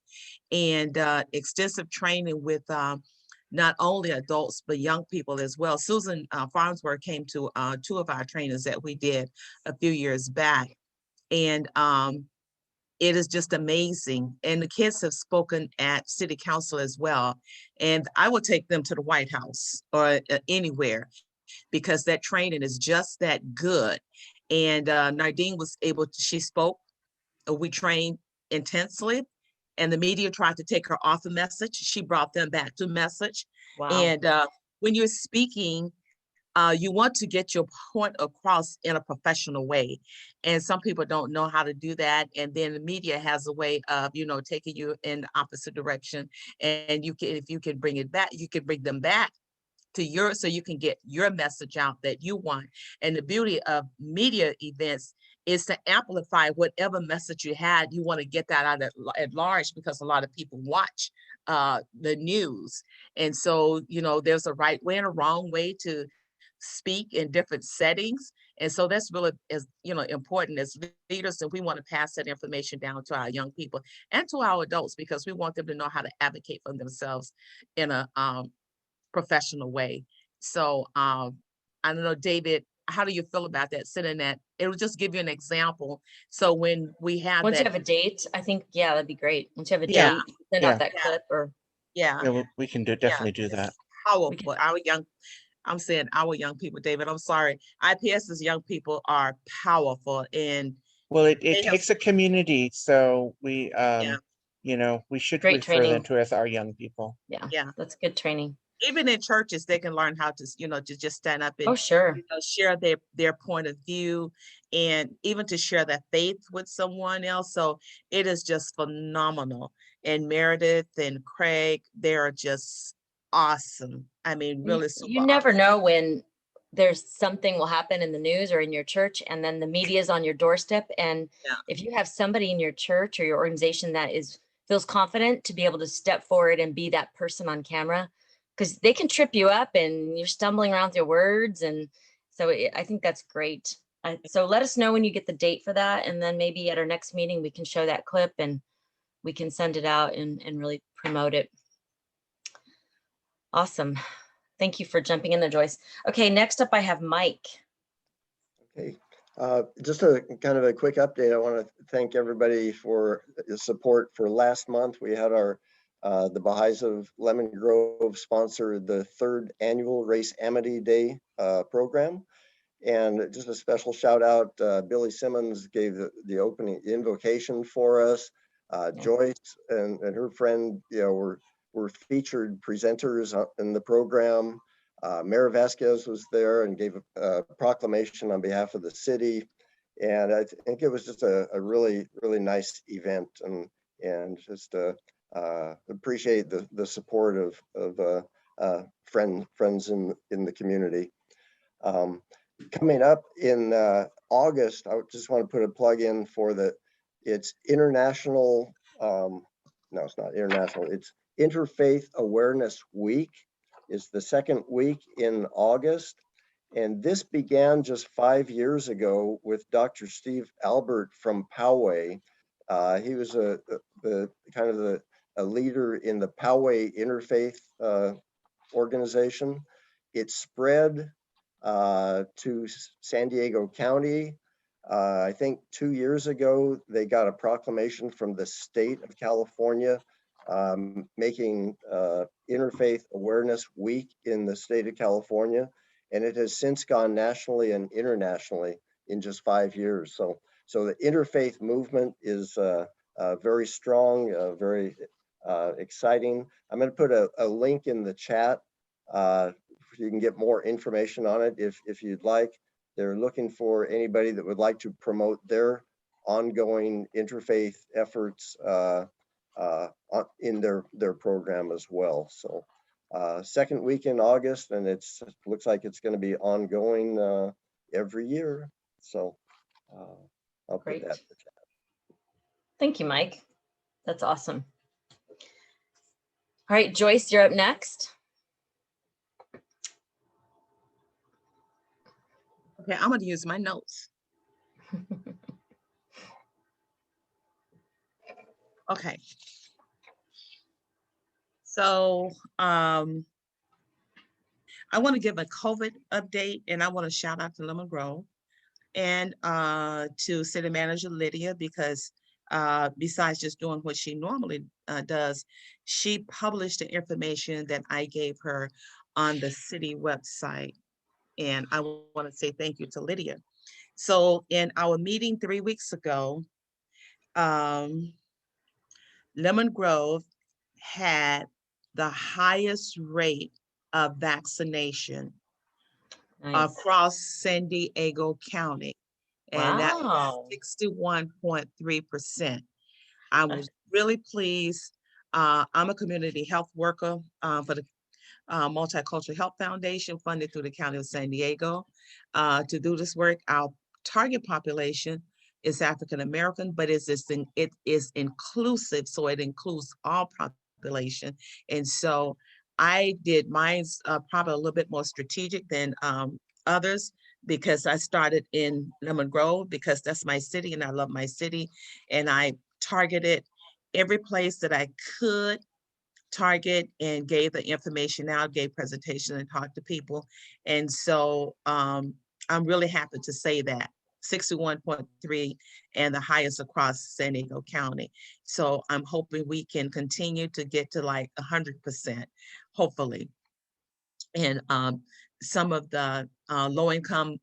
and extensive training with not only adults, but young people as well. Susan Farnsworth came to 2 of our trainings that we did a few years back. And it is just amazing. And the kids have spoken at city council as well. And I will take them to the White House or anywhere, because that training is just that good. And Nardine was able to, she spoke, we trained intensely, and the media tried to take her off the message. She brought them back to message. Wow. And when you're speaking, you want to get your point across in a professional way. And some people don't know how to do that. And then the media has a way of, you know, taking you in the opposite direction. And you can, if you can bring it back, you can bring them back to your, so you can get your message out that you want. And the beauty of media events is to amplify whatever message you had. You want to get that out at large, because a lot of people watch the news. And so, you know, there's a right way and a wrong way to speak in different settings. And so that's really, as you know, important as leaders, and we want to pass that information down to our young people and to our adults, because we want them to know how to advocate for themselves in a professional way. So I don't know, David, how do you feel about that? Sitting that, it will just give you an example. So when we have Once that, you have a date, I think, yeah, that'd be great. Once you have a Yeah. date, send Yeah. out that clip or. yeah, Yeah, we can definitely do that. powerful. Our young, I'm saying our young people, David, I'm sorry. IPS's young people are powerful, and Well, it They have- takes a community, so we, Yeah. you know, we should Great refer them training. to as our young people. Yeah, Yeah. that's good training. even in churches, they can learn how to, you know, to just stand up and Oh, sure. you know, share their point of view, and even to share their faith with someone else. So it is just phenomenal. And Meredith and Craig, they are just awesome. I mean, really super You never awesome. know when there's something will happen in the news or in your church, and then the media is on your doorstep. And Yeah. if you have somebody in your church or your organization that feels confident to be able to step forward and be that person on camera, because they can trip you up and you're stumbling around with your words. And so I think that's great. So let us know when you get the date for that. And then maybe at our next meeting, we can show that clip and we can send it out and really promote it. Awesome. Thank you for jumping in there, Joyce. Okay, next up I have Mike. Okay, just a kind of a quick update. I want to thank everybody for the support for last month. We had our the Baha'is of Lemon Grove sponsored the 3rd annual Race Amity Day program. And just a special shout out, Billy Simmons gave the opening invocation for us. Joyce and her friend, you know, were featured presenters in the program. Mayor Vasquez was there and gave a proclamation on behalf of the city. And I think it was just a really, really nice event, and just appreciate the support of friends in the community. Coming up in August, I just want to put a plug in for it's International, no, it's not international, it's Interfaith Awareness Week. It's the 2nd week in August. And this began just 5 years ago with Dr. Steve Albert from Poway. He was a leader in the Poway Interfaith organization. It spread to San Diego County. I think 2 years ago, they got a proclamation from the state of California making Interfaith Awareness Week in the state of California. And it has since gone nationally and internationally in just 5 years. So the interfaith movement is very strong, very exciting. I'm going to put a link in the chat. You can get more information on it if you'd like. They're looking for anybody that would like to promote their ongoing interfaith efforts in their program as well. So second week in August, and it looks like it's going to be ongoing every year. So I'll put Great. that in the chat. Thank you, Mike. That's awesome. All right, Joyce, you're up next. Okay, I'm gonna use my notes. Okay. So I want to give a COVID update, and I want to shout out to Lemon Grove and to City Manager Lydia, because besides just doing what she normally does, she published the information that I gave her on the city website. And I want to say thank you to Lydia. So in our meeting 3 weeks ago, Lemon Grove had the highest rate of vaccination across San Diego County. And that was 61.3%. I was really pleased. I'm a community health worker for the Multicultural Health Foundation, funded through the County of San Diego. To do this work, our target population is African American, but it is inclusive, so it includes all population. And so I did mine's probably a little bit more strategic than others, because I started in Lemon Grove because that's my city and I love my city. And I targeted every place that I could target and gave the information out, gave presentation and talked to people. And so I'm really happy to say that 61.3 and the highest across San Diego County. So I'm hoping we can continue to get to like 100%, hopefully. And some of the low-income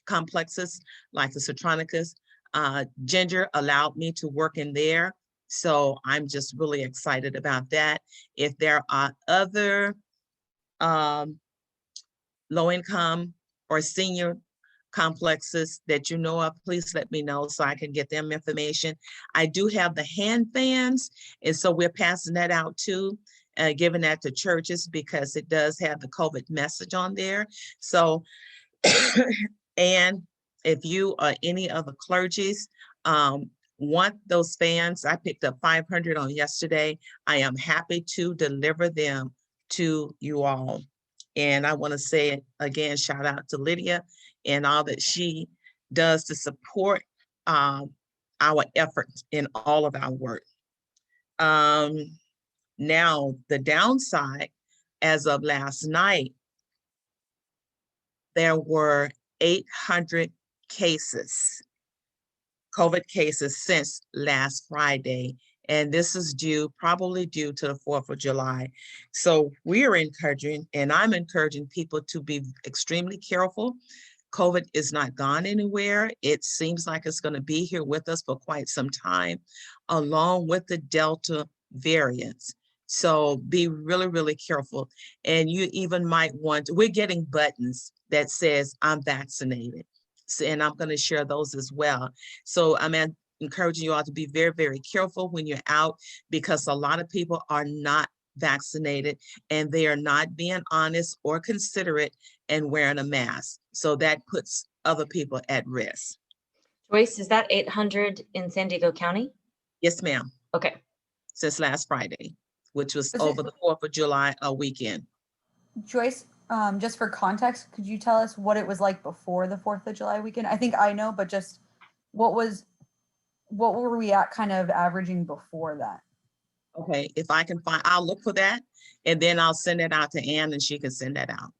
complexes like the Citronicus, Ginger allowed me to work in there. So I'm just really excited about that. If there are other low-income or senior complexes that you know of, please let me know so I can get them information. I do have the hand fans, and so we're passing that out too, giving that to churches because it does have the COVID message on there. So, and if you or any of the clergies want those fans, I picked up 500 on yesterday. I am happy to deliver them to you all. And I want to say it again, shout out to Lydia and all that she does to support our efforts in all of our work. Now, the downside, as of last night, there were 800 cases, COVID cases since last Friday. And this is probably due to the 4th of July. So we're encouraging, and I'm encouraging people to be extremely careful. COVID is not gone anywhere. It seems like it's going to be here with us for quite some time, along with the Delta variants. So be really, really careful. And you even might want, we're getting buttons that says I'm vaccinated. So, and I'm going to share those as well. So I'm encouraging you all to be very, very careful when you're out, because a lot of people are not vaccinated and they are not being honest or considerate and wearing a mask. So that puts other people at risk. Joyce, is that 800 in San Diego County? Yes, ma'am. Okay. Since last Friday, which was over the 4th of July weekend. Joyce, just for context, could you tell us what it was like before the 4th of July weekend? I think I know, but just what were we at kind of averaging before that? Okay, if I can find, I'll look for that and then I'll send it out to Ann and she can send that out.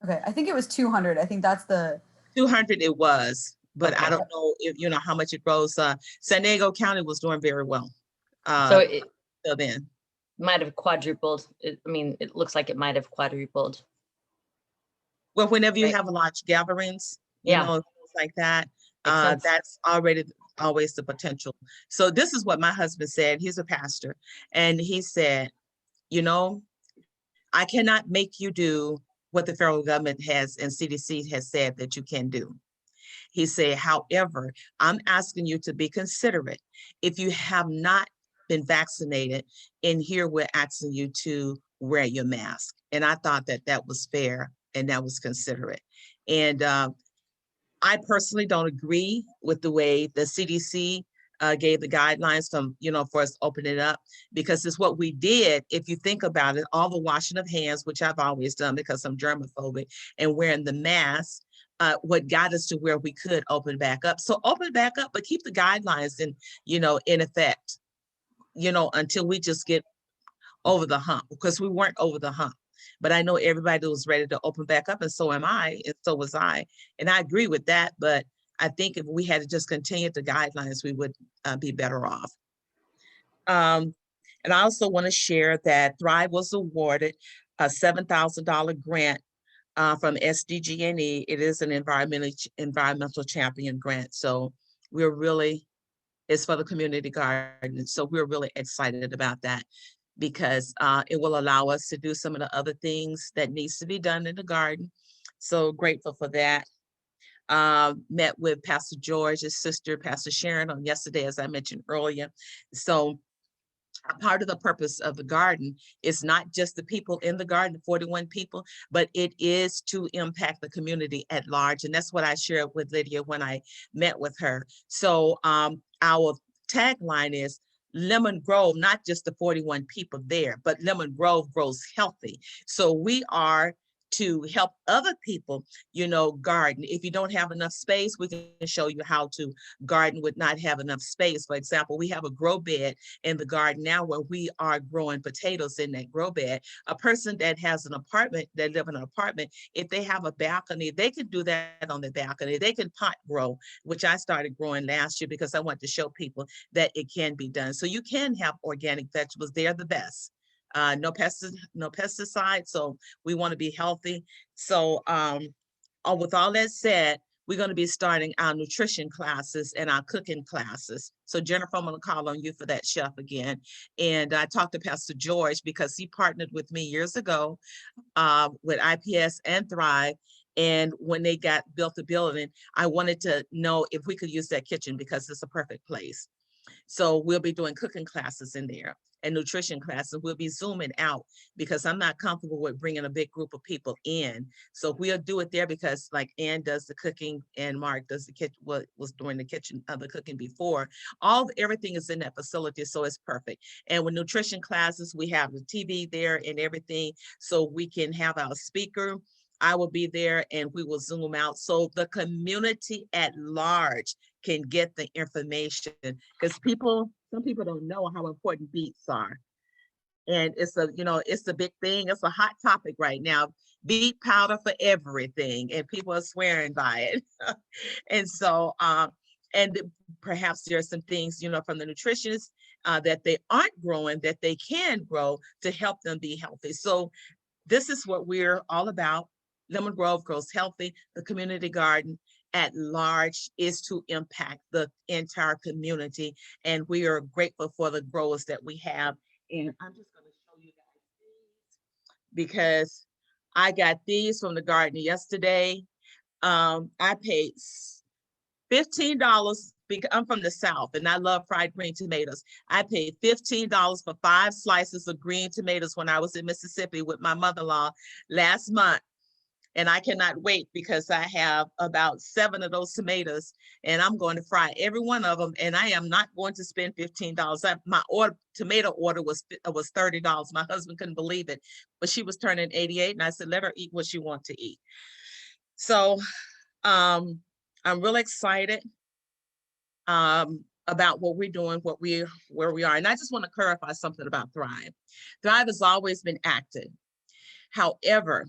Okay, I think it was 200. I think that's the 200 it was, but okay. I don't know if you know how much it grows. San Diego County was doing very well. So then. Might have quadrupled. I mean, it looks like it might have quadrupled. Well, whenever you Right. have large gatherings, you Yeah. know, things like that, Makes sense. that's already always the potential. So this is what my husband said. He's a pastor, and he said, you know, I cannot make you do what the federal government has and CDC has said that you can do. He said, however, I'm asking you to be considerate. If you have not been vaccinated, in here we're asking you to wear your mask. And I thought that that was fair and that was considerate. And I personally don't agree with the way the CDC gave the guidelines from, you know, for us opening it up, because it's what we did. If you think about it, all the washing of hands, which I've always done because I'm germophobic, and wearing the mask, what got us to where we could open back up. So open back up, but keep the guidelines in, you know, in effect, you know, until we just get over the hump, because we weren't over the hump. But I know everybody was ready to open back up, and so am I, and so was I. And I agree with that, but I think if we had to just continue the guidelines, we would be better off. And I also want to share that Thrive was awarded a $7,000 grant from SDG&E. It is an environmental champion grant. So we're really, it's for the community garden. So we're really excited about that, because it will allow us to do some of the other things that needs to be done in the garden. So grateful for that. Met with Pastor George's sister, Pastor Sharon, on yesterday, as I mentioned earlier. So a part of the purpose of the garden is not just the people in the garden, 41 people, but it is to impact the community at large. And that's what I shared with Lydia when I met with her. So our tagline is Lemon Grove, not just the 41 people there, but Lemon Grove grows healthy. So we are to help other people, you know, garden. If you don't have enough space, we can show you how to garden with not have enough space. For example, we have a grow bed in the garden now where we are growing potatoes in that grow bed. A person that has an apartment, that live in an apartment, if they have a balcony, they can do that on the balcony. They can pot grow, which I started growing last year because I want to show people that it can be done. So you can have organic vegetables. They're the best. No pesticides. So we want to be healthy. So with all that said, we're going to be starting our nutrition classes and our cooking classes. So Jennifer, I'm going to call on you for that, chef, again. And I talked to Pastor George because he partnered with me years ago with IPS and Thrive. And when they built the building, I wanted to know if we could use that kitchen because it's a perfect place. So we'll be doing cooking classes in there and nutrition classes. We'll be zooming out because I'm not comfortable with bringing a big group of people in. So we'll do it there because like Ann does the cooking and Mark does the kitchen, was doing the kitchen, the cooking before. Everything is in that facility, so it's perfect. And with nutrition classes, we have the TV there and everything, so we can have our speaker. I will be there and we will zoom out so the community at large can get the information, because some people don't know how important beets are. And it's a big thing. It's a hot topic right now. Beet powder for everything, and people are swearing by it. And so, and perhaps there are some things, from the nutritionists that they aren't growing that they can grow to help them be healthy. So this is what we're all about. Lemon Grove grows healthy. The community garden at large is to impact the entire community. And we are grateful for the growers that we have. And I'm just going to show you guys these because I got these from the garden yesterday. I paid $15 because I'm from the South and I love fried green tomatoes. I paid $15 for 5 slices of green tomatoes when I was in Mississippi with my mother-in-law last month. And I cannot wait because I have about 7 of those tomatoes and I'm going to fry every one of them. And I am not going to spend $15. My tomato order was $30. My husband couldn't believe it, but she was turning 88 and I said, let her eat what she wants to eat. So I'm really excited about what we're doing, where we are. And I just want to clarify something about Thrive. Thrive has always been active. However,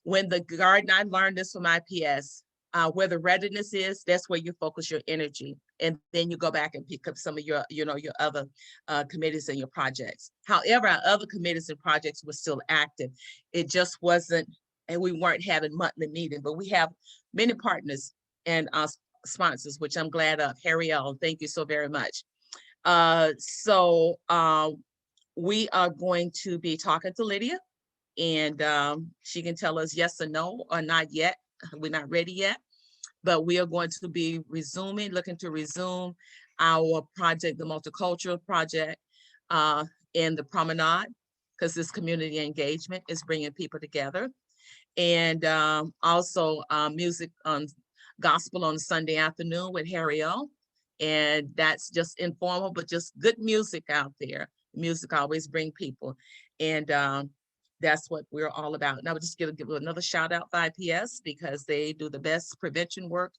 when the garden, I learned this from IPS, where the readiness is, that's where you focus your energy. And then you go back and pick up some of your, your other committees and your projects. However, our other committees and projects were still active. It just wasn't, and we weren't having monthly meetings, but we have many partners and sponsors, which I'm glad of. Harry L., thank you so very much. We are going to be talking to Lydia, and she can tell us yes or no or not yet. We're not ready yet, but we are going to be looking to resume our project, the multicultural project in the promenade, because this community engagement is bringing people together. And also music on gospel on Sunday afternoon with Harry O. And that's just informal, but just good music out there. Music always bring people. And that's what we're all about. And I would just give another shout out for IPS, because they do the best prevention work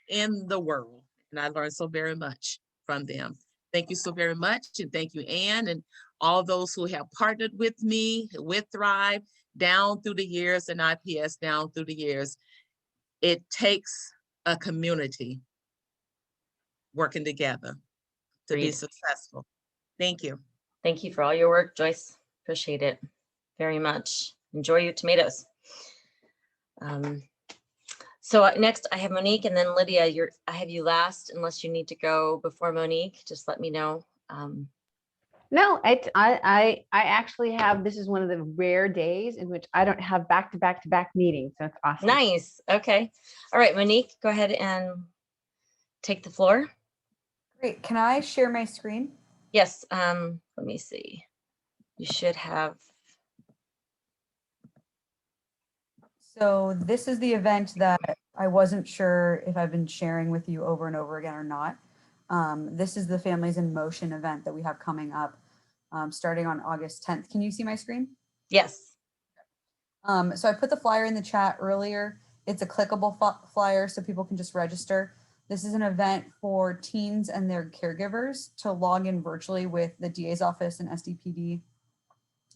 in the world. And I learned so very much from them. Thank you so very much. And thank you, Ann, and all those who have partnered with me, with Thrive, down through the years, and IPS down through the years. It takes a community working together to be Agreed. successful. Thank you. Thank you for all your work, Joyce. Appreciate it very much. Enjoy your tomatoes. So next I have Monique, and then Lydia. I have you last, unless you need to go before Monique. Just let me know. No, I actually have, this is one of the rare days in which I don't have back-to-back meetings. So it's awesome. Nice. Okay. All right, Monique, go ahead and take the floor. Great. Can I share my screen? Yes. Let me see. You should have. So this is the event that I wasn't sure if I've been sharing with you over and over again or not. This is the Families in Motion event that we have coming up starting on August 10th. Can you see my screen? Yes. So I put the flyer in the chat earlier. It's a clickable flyer so people can just register. This is an event for teens and their caregivers to log in virtually with the DA's office and SDPD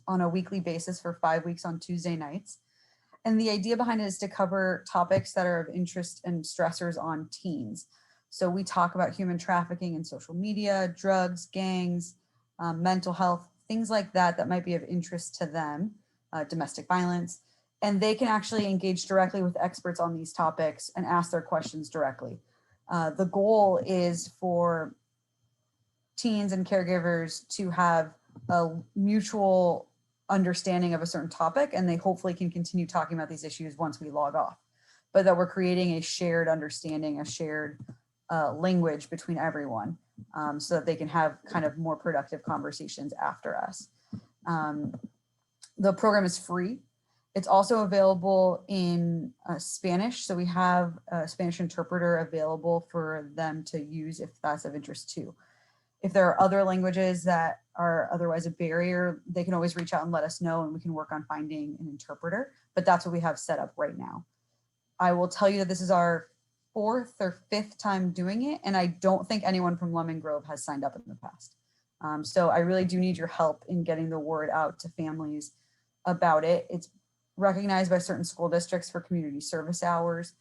on a weekly basis for 5 weeks on Tuesday nights. And the idea behind it is to cover topics that are of interest and stressors on teens. So we talk about human trafficking and social media, drugs, gangs, mental health, things like that that might be of interest to them, domestic violence. And they can actually engage directly with experts on these topics and ask their questions directly. The goal is for teens and caregivers to have a mutual understanding of a certain topic, and they hopefully can continue talking about these issues once we log off, but that we're creating a shared understanding, a shared language between everyone, so that they can have kind of more productive conversations after us. The program is free. It's also available in Spanish, so we have a Spanish interpreter available for them to use if that's of interest too. If there are other languages that are otherwise a barrier, they can always reach out and let us know, and we can work on finding an interpreter, but that's what we have set up right now. I will tell you that this is our 4th or 5th time doing it, and I don't think anyone from Lemon Grove has signed up in the past. So I really do need your help in getting the word out to families about it. It's recognized by certain school districts for community service hours.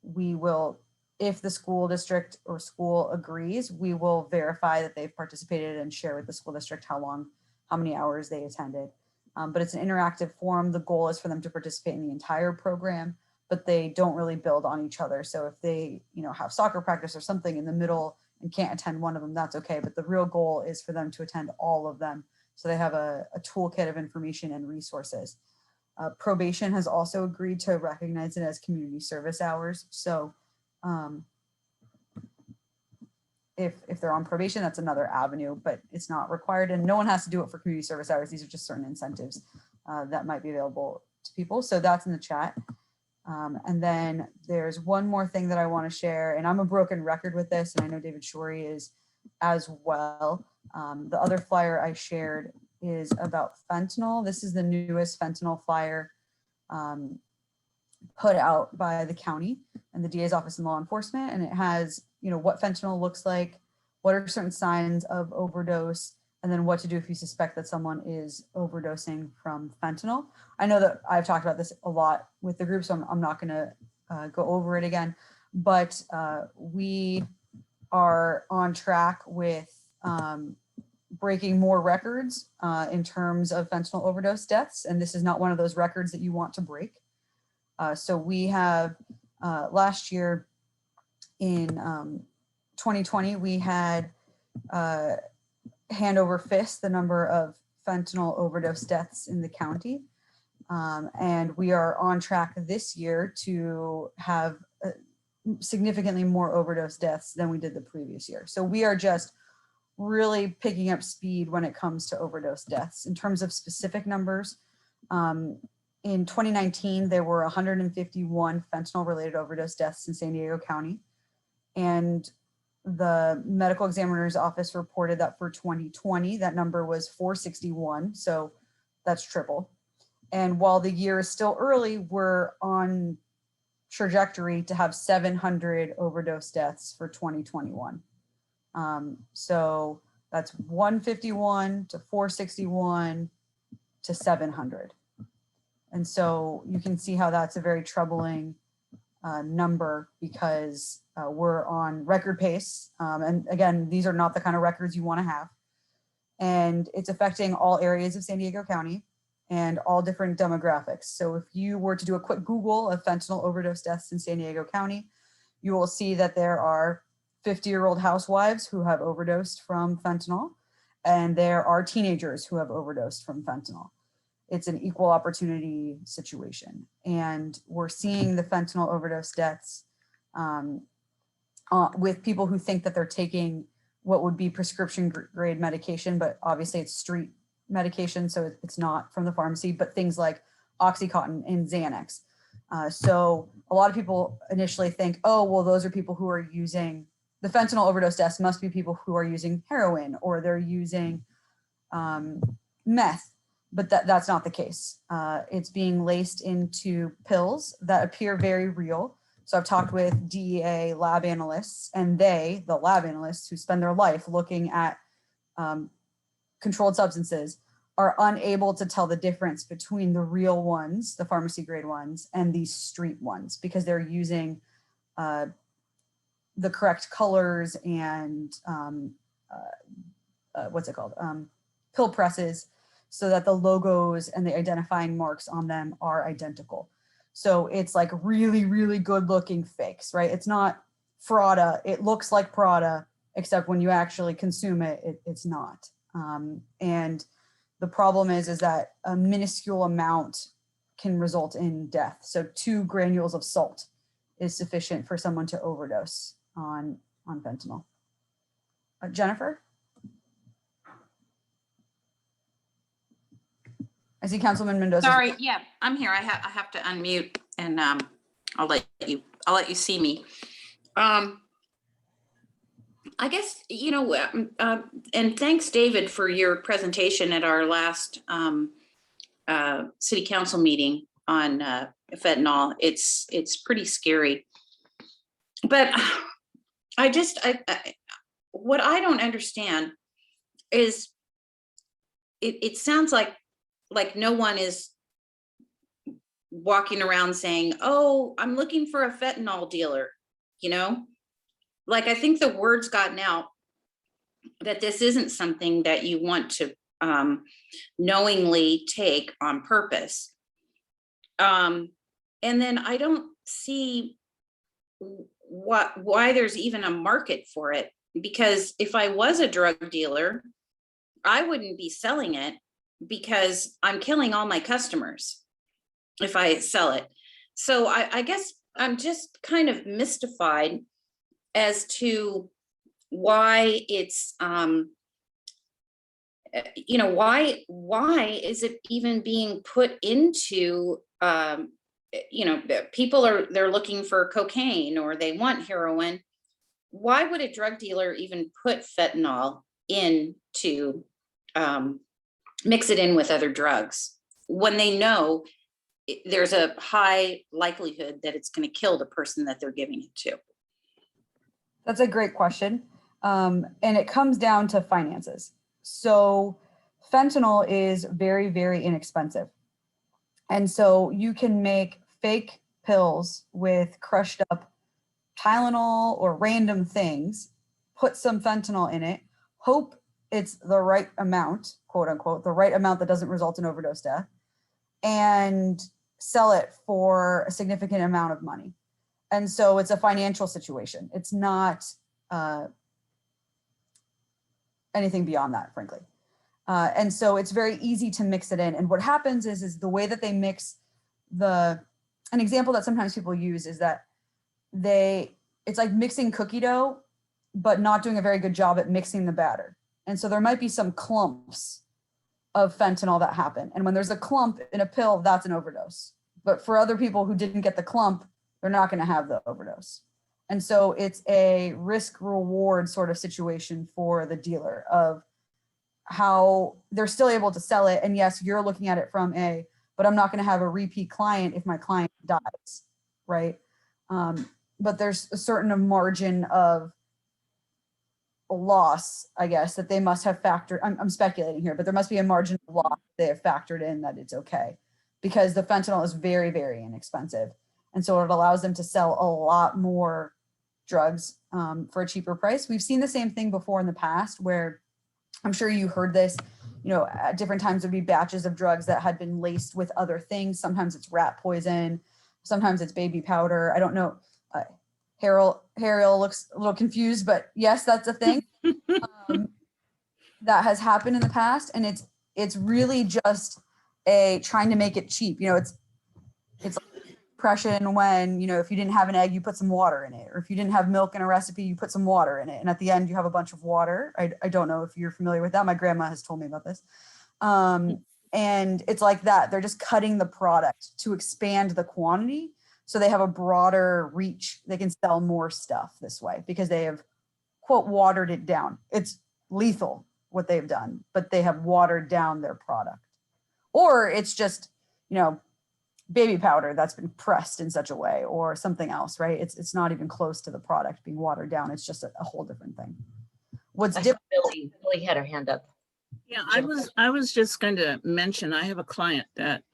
We will, if the school district or school agrees, we will verify that they've participated and share with the school district how many hours they attended. But it's an interactive forum. The goal is for them to participate in the entire program, but they don't really build on each other. So if they, have soccer practice or something in the middle and can't attend one of them, that's okay. But the real goal is for them to attend all of them, so they have a toolkit of information and resources. Probation has also agreed to recognize it as community service hours. So if they're on probation, that's another avenue, but it's not required, and no one has to do it for community service hours. These are just certain incentives that might be available to people. So that's in the chat. And then there's one more thing that I want to share, and I'm a broken record with this, and I know David Shorey is as well. The other flyer I shared is about fentanyl. This is the newest fentanyl flyer put out by the county and the DA's office and law enforcement. And it has, what fentanyl looks like, what are certain signs of overdose, and then what to do if you suspect that someone is overdosing from fentanyl. I know that I've talked about this a lot with the group, so I'm not going to go over it again, but we are on track with breaking more records in terms of fentanyl overdose deaths. And this is not one of those records that you want to break. So we have last year in 2020, we had hand over fist the number of fentanyl overdose deaths in the county. And we are on track this year to have significantly more overdose deaths than we did the previous year. So we are just really picking up speed when it comes to overdose deaths. In terms of specific numbers, in 2019, there were 151 fentanyl related overdose deaths in San Diego County. And the medical examiner's office reported that for 2020, that number was 461. So that's triple. And while the year is still early, we're on trajectory to have 700 overdose deaths for 2021. So that's 151 to 461 to 700. And so you can see how that's a very troubling number, because we're on record pace. And again, these are not the kind of records you want to have. And it's affecting all areas of San Diego County and all different demographics. So if you were to do a quick Google of fentanyl overdose deaths in San Diego County, you will see that there are 50-year-old housewives who have overdosed from fentanyl, and there are teenagers who have overdosed from fentanyl. It's an equal opportunity situation. And we're seeing the fentanyl overdose deaths with people who think that they're taking what would be prescription grade medication, but obviously it's street medication, so it's not from the pharmacy, but things like Oxycontin and Xanax. So a lot of people initially think, oh, well, those are people who are using, the fentanyl overdose deaths must be people who are using heroin or they're using meth, but that's not the case. It's being laced into pills that appear very real. So I've talked with DEA lab analysts, and the lab analysts who spend their life looking at controlled substances, are unable to tell the difference between the real ones, the pharmacy grade ones, and these street ones, because they're using the correct colors and what's it called? Pill presses, so that the logos and the identifying marks on them are identical. So it's like really, really good looking fakes, right? It's not Prada. It looks like Prada, except when you actually consume it, it's not. And the problem is that a minuscule amount can result in death. So 2 granules of salt is sufficient for someone to overdose on fentanyl. Jennifer? I see Councilman Mendoza. Sorry, yeah, I'm here. I have to unmute, and I'll let you see me. I guess, you know, and thanks, David, for your presentation at our last city council meeting on fentanyl. It's pretty scary. But what I don't understand is it sounds like no one is walking around saying, oh, I'm looking for a fentanyl dealer, you know? Like, I think the word's gotten out that this isn't something that you want to knowingly take on purpose. And then I don't see why there's even a market for it, because if I was a drug dealer, I wouldn't be selling it, because I'm killing all my customers if I sell it. So I guess I'm just kind of mystified as to why it's, you know, why is it even being put into, you know, people they're looking for cocaine or they want heroin. Why would a drug dealer even put fentanyl into, mix it in with other drugs when they know there's a high likelihood that it's going to kill the person that they're giving it to? That's a great question. And it comes down to finances. So fentanyl is very, very inexpensive. And so you can make fake pills with crushed up Tylenol or random things, put some fentanyl in it, hope it's the right amount, quote unquote, the right amount that doesn't result in overdose death, and sell it for a significant amount of money. And so it's a financial situation. It's not anything beyond that, frankly. And so it's very easy to mix it in. And what happens is the way that they mix an example that sometimes people use is that it's like mixing cookie dough, but not doing a very good job at mixing the batter. And so there might be some clumps of fentanyl that happen. And when there's a clump in a pill, that's an overdose. But for other people who didn't get the clump, they're not going to have the overdose. And so it's a risk reward sort of situation for the dealer of how they're still able to sell it. And yes, you're looking at it from but I'm not going to have a repeat client if my client dies, right? But there's a certain margin of loss, I guess, that they must have factored. I'm speculating here, but there must be a margin of loss they have factored in that it's okay, because the fentanyl is very, very inexpensive. And so it allows them to sell a lot more drugs for a cheaper price. We've seen the same thing before in the past where I'm sure you heard this, at different times there'd be batches of drugs that had been laced with other things. Sometimes it's rat poison, sometimes it's baby powder. I don't know. Harold looks a little confused, but yes, that's a thing that has happened in the past. And it's really just trying to make it cheap. It's depression when, if you didn't have an egg, you put some water in it, or if you didn't have milk in a recipe, you put some water in it. And at the end you have a bunch of water. I don't know if you're familiar with that. My grandma has told me about this. And it's like that. They're just cutting the product to expand the quantity. So they have a broader reach. They can sell more stuff this way because they have, quote, watered it down. It's lethal what they've done, but they have watered down their product. Or it's just, baby powder that's been pressed in such a way or something else, right? It's not even close to the product being watered down. It's just a whole different thing. What's different? Billy had her hand up. Yeah, I was just going to mention, I have a client that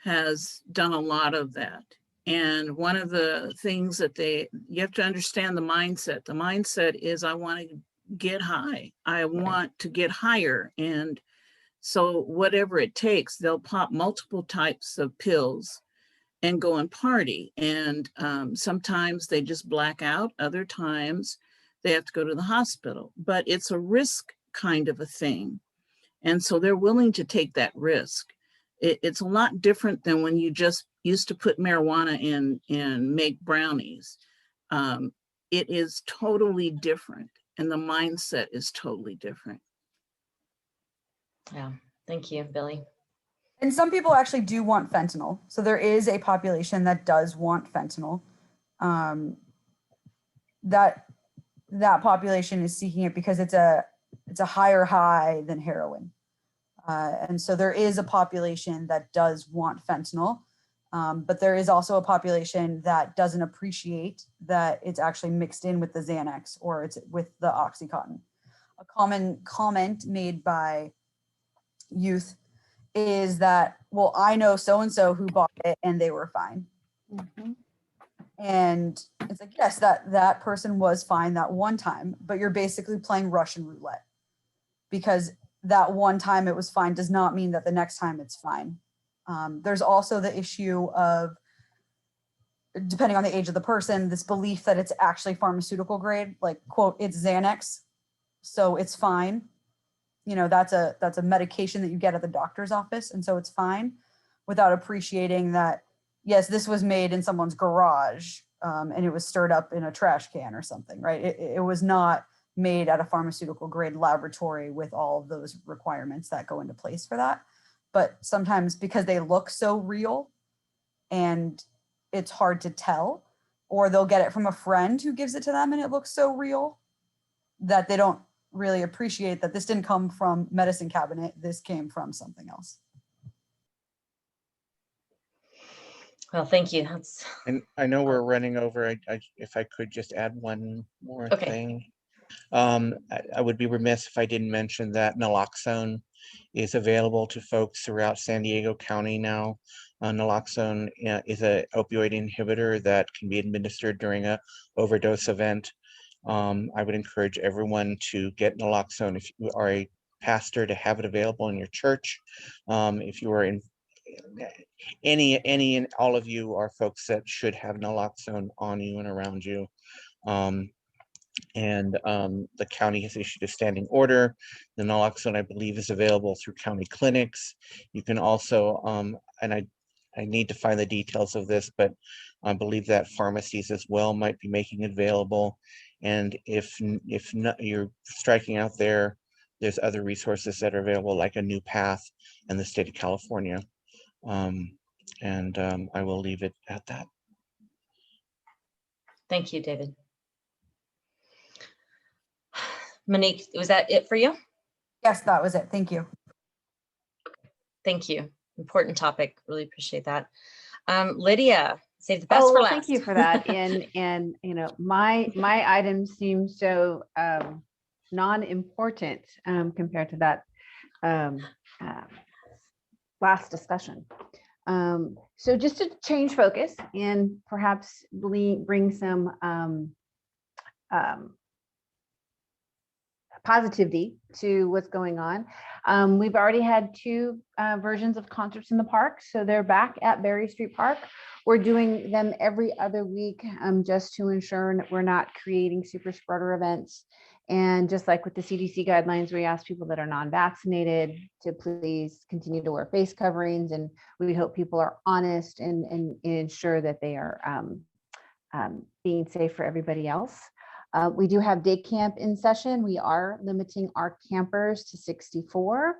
has done a lot of that. And one of the things that you have to understand the mindset. The mindset is, I want to get high. I want to get higher. And so whatever it takes, they'll pop multiple types of pills and go and party. And sometimes they just black out. Other times they have to go to the hospital. But it's a risk kind of a thing. And so they're willing to take that risk. It's a lot different than when you just used to put marijuana in and make brownies. It is totally different. And the mindset is totally different. Yeah, thank you, Billy. And some people actually do want fentanyl. So there is a population that does want fentanyl. That population is seeking it because it's a higher high than heroin. And so there is a population that does want fentanyl, but there is also a population that doesn't appreciate that it's actually mixed in with the Xanax or it's with the Oxycontin. A common comment made by youth is that, well, I know so-and-so who bought it and they were fine. Mm-hmm. And it's like, yes, that person was fine that one time, but you're basically playing Russian roulette because that one time it was fine does not mean that the next time it's fine. There's also the issue of, depending on the age of the person, this belief that it's actually pharmaceutical grade, like, quote, it's Xanax, so it's fine. That's a medication that you get at the doctor's office, and so it's fine, without appreciating that, yes, this was made in someone's garage and it was stirred up in a trash can or something, right? It was not made at a pharmaceutical grade laboratory with all of those requirements that go into place for that. But sometimes because they look so real and it's hard to tell, or they'll get it from a friend who gives it to them and it looks so real that they don't really appreciate that this didn't come from medicine cabinet, this came from something else. Well, thank you. And I know we're running over. If I could just add one more thing. I would be remiss if I didn't mention that naloxone is available to folks throughout San Diego County now. Naloxone is a opioid inhibitor that can be administered during a overdose event. I would encourage everyone to get naloxone if you are a pastor, to have it available in your church. If you are in any and all of you are folks that should have naloxone on you and around you. The county has issued a standing order. The naloxone, I believe, is available through county clinics. You can also, and I need to find the details of this, but I believe that pharmacies as well might be making it available. And if not, you're striking out there, there's other resources that are available, like a New Path in the state of California. I will leave it at that. Thank you, David. Monique, was that it for you? Yes, that was it. Thank you. Thank you. Important topic. Really appreciate that. Lydia, save the best Oh, for well, last. thank you for that. And you know, my items seem so non-important compared to that last discussion. So just to change focus and perhaps bring some positivity to what's going on. We've already had 2 versions of concerts in the park. So they're back at Berry Street Park. We're doing them every other week just to ensure that we're not creating super spreader events. And just like with the CDC guidelines, we ask people that are non-vaccinated to please continue to wear face coverings. And we hope people are honest and ensure that they are being safe for everybody else. We do have day camp in session. We are limiting our campers to 64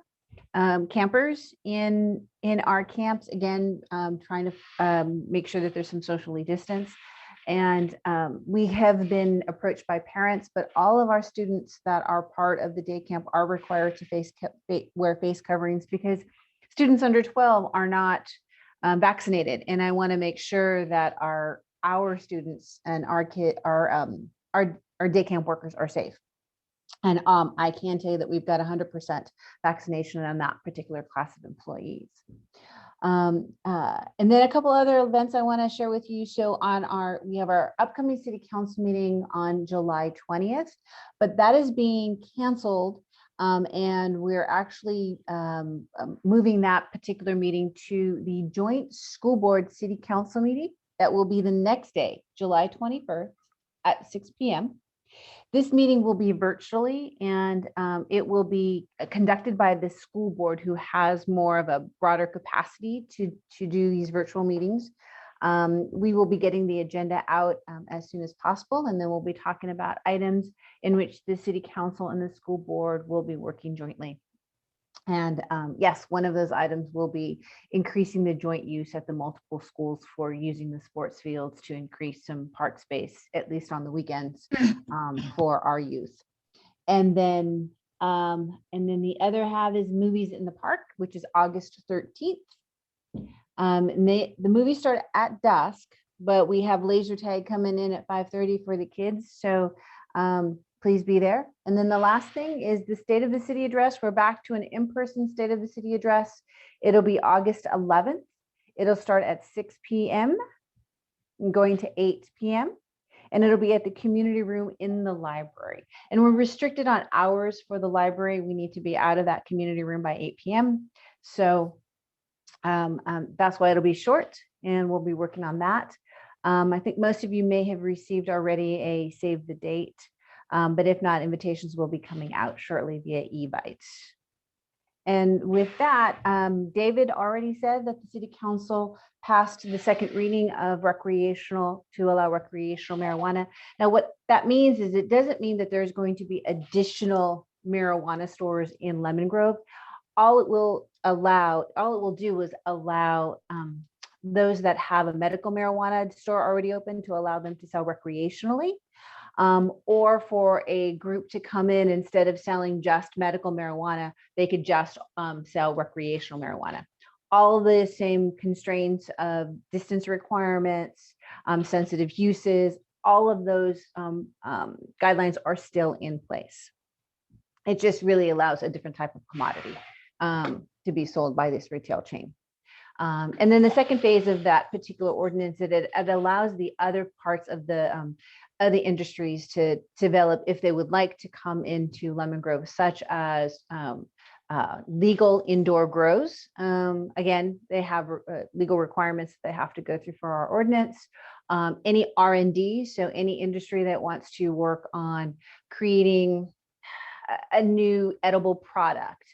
campers in our camps. Again, trying to make sure that there's some socially distanced. And we have been approached by parents, but all of our students that are part of the day camp are required to wear face coverings because students under 12 are not vaccinated. And I want to make sure that our students and our day camp workers are safe. And I can tell you that we've got 100% vaccination on that particular class of employees. And then a couple other events I want to share with you. So we have our upcoming city council meeting on July 20th, but that is being canceled. And we're actually moving that particular meeting to the joint school board city council meeting. That will be the next day, July 21st at 6 p.m. This meeting will be virtually, and it will be conducted by the school board, who has more of a broader capacity to do these virtual meetings. We will be getting the agenda out as soon as possible, and then we'll be talking about items in which the city council and the school board will be working jointly. And yes, one of those items will be increasing the joint use at the multiple schools for using the sports fields to increase some park space, at least on the weekends, for our youth. And then the other half is movies in the park, which is August 13th. The movies start at dusk, but we have laser tag coming in at 5:30 for the kids. So please be there. And then the last thing is the State of the City address. We're back to an in-person State of the City address. It'll be August 11th. It'll start at 6 p.m. going to 8 p.m. And it'll be at the community room in the library. And we're restricted on hours for the library. We need to be out of that community room by 8 p.m. So that's why it'll be short, and we'll be working on that. I think most of you may have received already a save the date. But if not, invitations will be coming out shortly via Evite. And with that, David already said that the City Council passed the second reading of to allow recreational marijuana. Now, what that means is it doesn't mean that there's going to be additional marijuana stores in Lemon Grove. All it will do is allow those that have a medical marijuana store already open to allow them to sell recreationally. Or for a group to come in, instead of selling just medical marijuana, they could just sell recreational marijuana. All the same constraints of distance requirements, sensitive uses, all of those guidelines are still in place. It just really allows a different type of commodity to be sold by this retail chain. And then the second phase of that particular ordinance, it allows the other parts of the industries to develop if they would like to come into Lemon Grove, such as legal indoor grows. Again, they have legal requirements they have to go through for our ordinance. Any R&D, so any industry that wants to work on creating a new edible product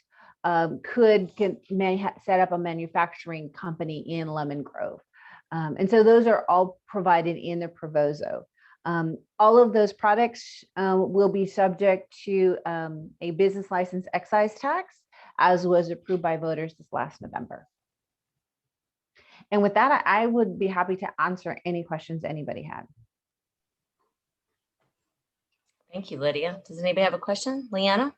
may set up a manufacturing company in Lemon Grove. And so those are all provided in the proviso. All of those products will be subject to a business license excise tax, as was approved by voters this last November. And with that, I would be happy to answer any questions anybody had. Thank you, Lydia. Does anybody have a question? Leanna?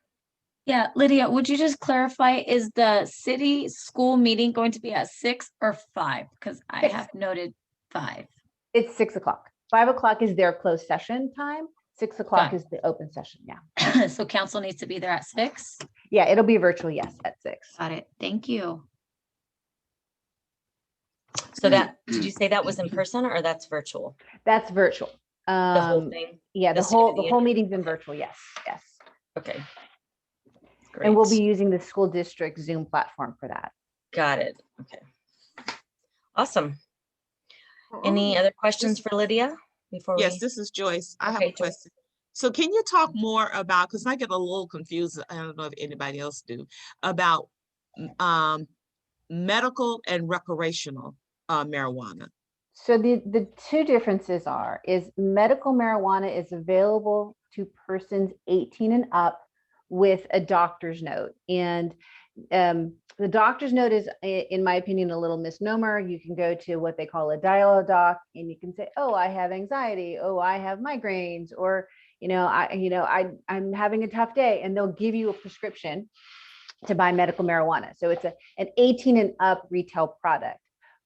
Yeah, Lydia, would you just clarify, is the city school meeting going to be at 6 or 5? Because I 6. have noted 5. It's 6 o'clock. 5 o'clock is their closed session time. 6 o'clock is the open session. Yeah. So council needs to be there at 6? Yeah, it'll be virtual, yes, at 6. Got it. Thank you. So that, did you say that was in person or that's virtual? That's virtual. The whole thing? Yeah, the whole meeting's in virtual. Yes, yes. Okay. Great. And we'll be using the school district Zoom platform for that. Got it. Okay. Awesome. Any other questions for Lydia before Yes, we? this is Joyce. I have Okay, a question. So can you talk more about, because I get a little confused, I don't know if anybody else do, about medical and recreational marijuana? So the two differences is medical marijuana is available to persons 18 and up with a doctor's note. And the doctor's note is, in my opinion, a little misnomer. You can go to what they call a dial-a-doc and you can say, oh, I have anxiety. Oh, I have migraines, or, I'm having a tough day, and they'll give you a prescription to buy medical marijuana. So it's an 18 and up retail product.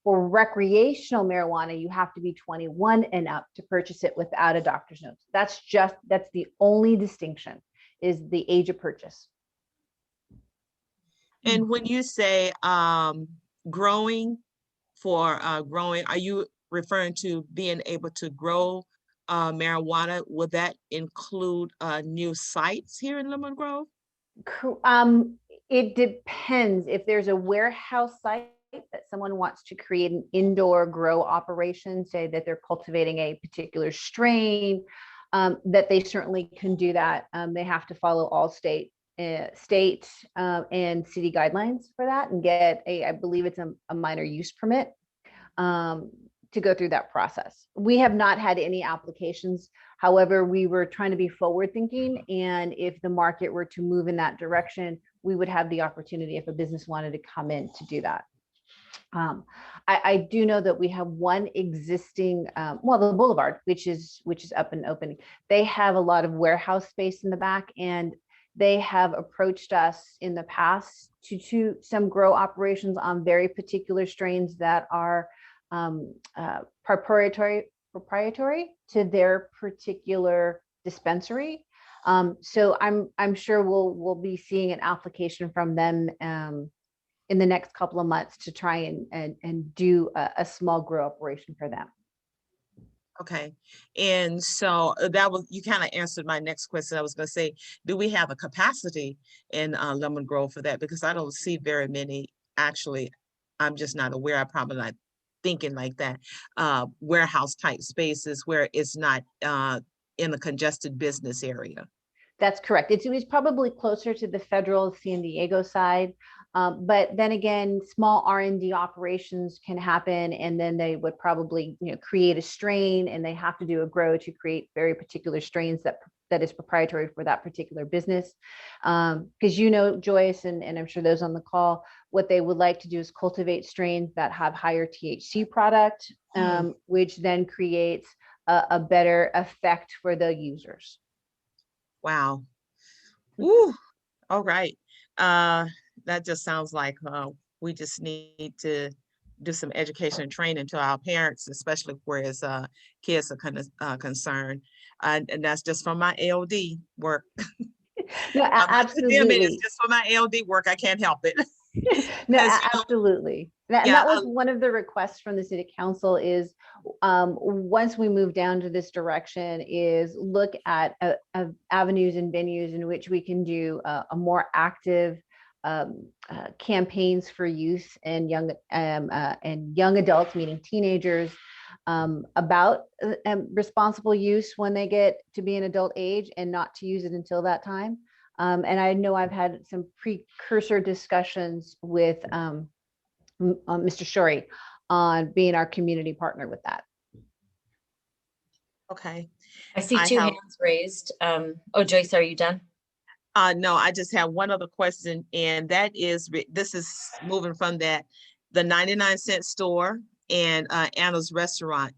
For recreational marijuana, you have to be 21 and up to purchase it without a doctor's note. That's the only distinction, is the age of purchase. And when you say growing, are you referring to being able to grow marijuana? Will that include new sites here in Lemon Grove? It depends. If there's a warehouse site that someone wants to create an indoor grow operation, say that they're cultivating a particular strain, that they certainly can do that. They have to follow all state and city guidelines for that and get I believe it's a minor use permit to go through that process. We have not had any applications. However, we were trying to be forward thinking, and if the market were to move in that direction, we would have the opportunity if a business wanted to come in to do that. I do know that we have one existing, the Boulevard, which is up and opening. They have a lot of warehouse space in the back, and they have approached us in the past to some grow operations on very particular strains that are proprietary to their particular dispensary. So I'm sure we'll be seeing an application from them in the next couple of months to try and do a small grow operation for them. Okay, and so you kind of answered my next question. I was going to say, do we have a capacity in Lemon Grove for that? Because I don't see very many. Actually, I'm just not aware. I'm probably not thinking like that. Warehouse type spaces where it's not in a congested business area. That's correct. It's probably closer to the federal San Diego side. But then again, small R&D operations can happen, and then they would probably create a strain, and they have to do a grow to create very particular strains that is proprietary for that particular business. Because Joyce, and I'm sure those on the call, what they would like to do is cultivate strains that have higher THC product, which then creates a better effect for the users. Wow. Ooh, all right. That just sounds like we just need to do some education and training to our parents, especially where his kids are concerned. And that's just from my LD work. No, absolutely. It's just for my LD work. I can't help it. No, Because, absolutely. And yeah, that was one of the requests from the city council is, once we move down to this direction, is look at avenues and venues in which we can do a more active campaigns for youth and young adults, meaning teenagers, about responsible use when they get to be an adult age, and not to use it until that time. And I know I've had some precursor discussions with Mr. Shorey on being our community partner with that. okay. I see I two have- hands raised. Oh, Joyce, are you done? No, I just have one other question, and that is, this is moving from the 99-cent store and Anna's restaurant,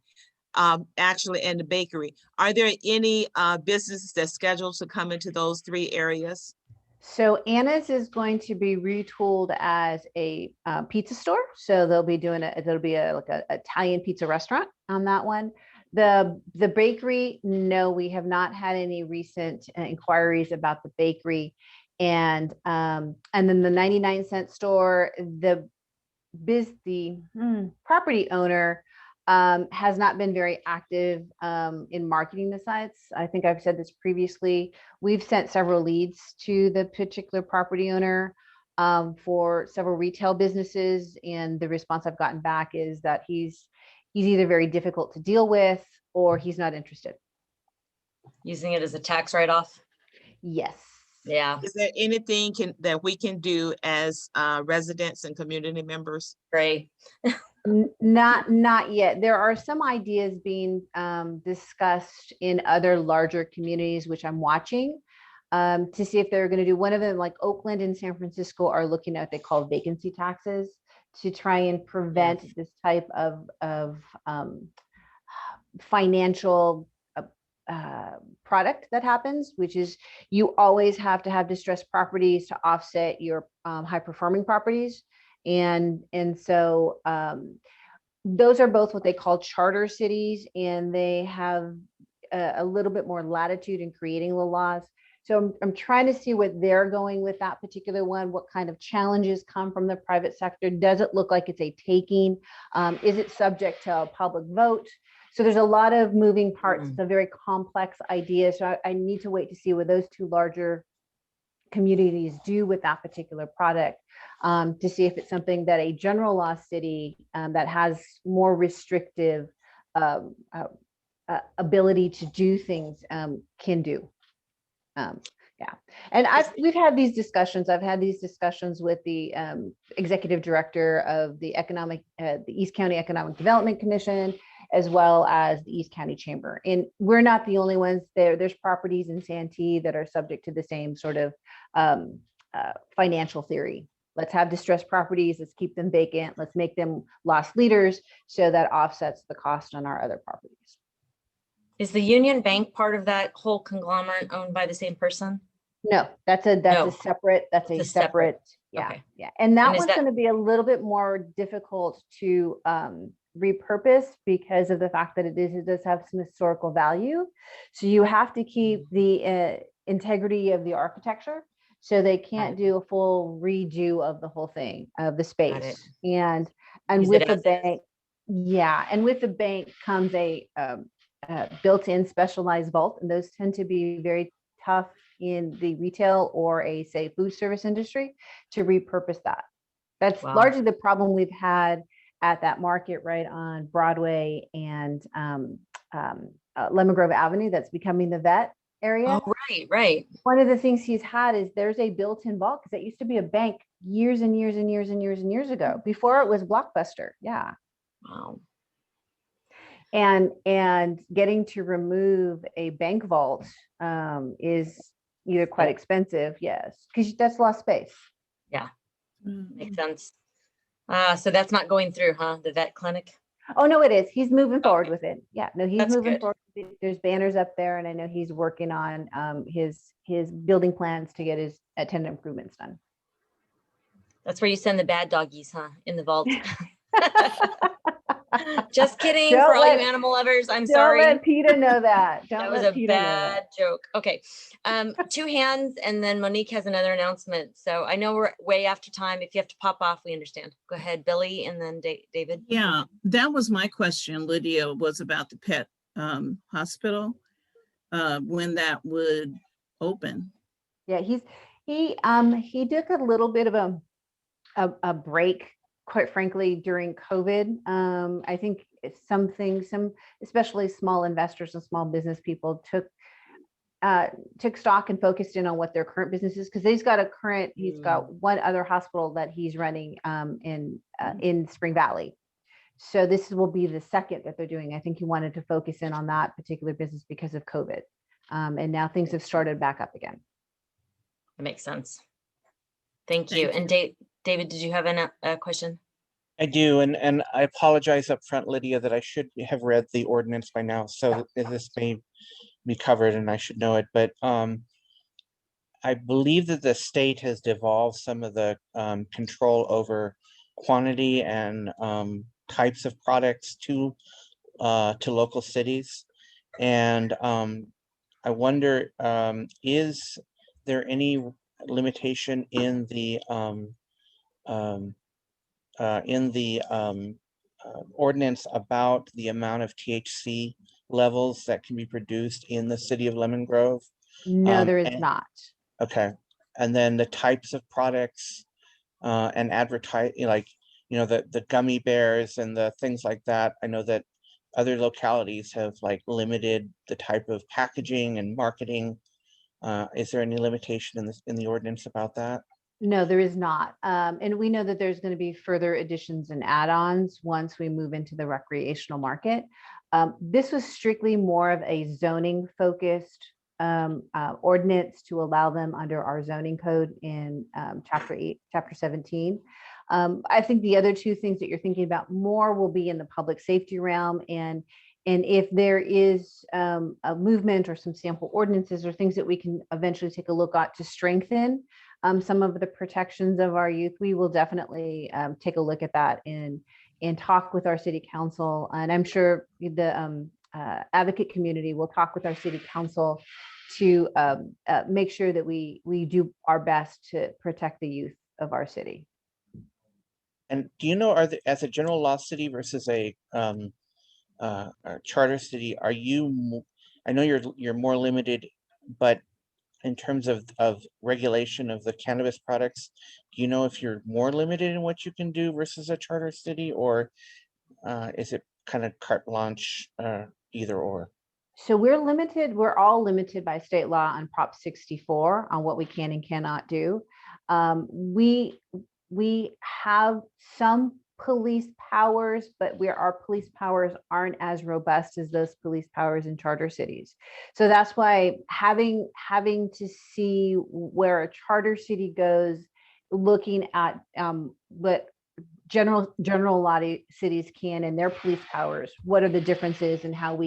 actually, and the bakery. Are there any businesses that's scheduled to come into those 3 areas? So Anna's is going to be retooled as a pizza store. So they'll be doing it'll be like a Italian pizza restaurant on that one. The bakery, no, we have not had any recent inquiries about the bakery. And then the 99-cent store, the property owner has not been very active in marketing the sites. I think I've said this previously. We've sent several leads to the particular property owner for several retail businesses, and the response I've gotten back is that he's either very difficult to deal with or he's not interested. Using it as a tax write-off? Yes. Yeah, Is there anything that we can do as residents and community members? great. Not yet. There are some ideas being discussed in other larger communities, which I'm watching to see if they're going to do. One of them, like Oakland and San Francisco, are looking at what they call vacancy taxes to try and prevent this type of financial product that happens, which is you always have to have distressed properties to offset your high performing properties. And so those are both what they call charter cities, and they have a little bit more latitude in creating the laws. So I'm trying to see what they're going with that particular one. What kind of challenges come from the private sector? Does it look like it's a taking? Is it subject to a public vote? So there's a lot of moving parts. It's a very complex idea. So I need to wait to see what those 2 larger communities do with that particular product, to see if it's something that a general law city that has more restrictive ability to do things can do. Yeah, and we've had these discussions. I've had these discussions with the executive director of the East County Economic Development Commission, as well as the East County Chamber. And we're not the only ones there. There's properties in Santee that are subject to the same sort of financial theory. Let's have distressed properties. Let's keep them vacant. Let's make them loss leaders so that offsets the cost on our other properties. Is the Union Bank part of that whole conglomerate owned by the same person? No, that's a separate, yeah, Okay. yeah. And that And is one's that- going to be a little bit more difficult to repurpose because of the fact that it does have some historical value. So you have to keep the integrity of the architecture. So they can't do a full redo of the whole thing, of the space. And Use with it the as is. bank, yeah, and with the bank comes a built-in specialized vault, and those tend to be very tough in the retail or say food service industry to repurpose that. That's largely the problem we've had at that market right on Broadway and Lemon Grove Avenue that's becoming the vet area. Oh, right. One of the things he's had is there's a built-in vault because it used to be a bank years and years and years and years and years ago, before it was Blockbuster. Yeah. Wow. And getting to remove a bank vault is either quite expensive, yes, because that's lost space. Yeah, makes sense. So that's not going through, huh? The vet clinic? Oh, no, it is. He's moving forward with it. Yeah, no, he's That's moving good. forward. There's banners up there, and I know he's working on his building plans to get his tenant improvements done. That's where you send the bad doggies, huh? In the vault. Just kidding Don't for all you let- animal lovers. I'm Don't sorry. let PETA know that. Don't That was let a PETA know that. bad joke. Okay. 2 hands and then Monique has another announcement. So I know we're way after time. If you have to pop off, we understand. Go ahead, Billy, and then David. Yeah, that was my question, Lydia, was about the pet hospital, when that would open. Yeah, he took a little bit of a break, quite frankly, during COVID. I think it's something, especially small investors and small business people took stock and focused in on what their current business is, because he's got one other hospital that he's running in Spring Valley. So this will be the second that they're doing. I think he wanted to focus in on that particular business because of COVID. And now things have started back up again. That makes sense. Thank you. And David, did you have a question? I do, and I apologize up front, Lydia, that I should have read the ordinance by now, so this may be covered and I should know it, but I believe that the state has devolved some of the control over quantity and types of products to local cities. And I wonder, is there any limitation in the ordinance about the amount of THC levels that can be produced in the city of Lemon Grove? No, there is not. Okay, and then the types of products and advertise, like, the gummy bears and the things like that. I know that other localities have like limited the type of packaging and marketing. Is there any limitation in the ordinance about that? No, there is not. And we know that there's going to be further additions and add-ons once we move into the recreational market. This was strictly more of a zoning focused ordinance to allow them under our zoning code in chapter 8, chapter 17. I think the other two things that you're thinking about more will be in the public safety realm, and if there is a movement or some sample ordinances or things that we can eventually take a look at to strengthen some of the protections of our youth, we will definitely take a look at that and talk with our city council. And I'm sure the advocate community will talk with our city council to make sure that we do our best to protect the youth of our city. And do you know, as a general law city versus a charter city, are you? I know you're more limited, but in terms of regulation of the cannabis products, do you know if you're more limited in what you can do versus a charter city, or is it kind of carte blanche, either or? So we're limited. We're all limited by state law on Prop 64 on what we can and cannot do. We have some police powers, but our police powers aren't as robust as those police powers in charter cities. So that's why having to see where a charter city goes, looking at what general law cities can and their police powers, what are the differences, and how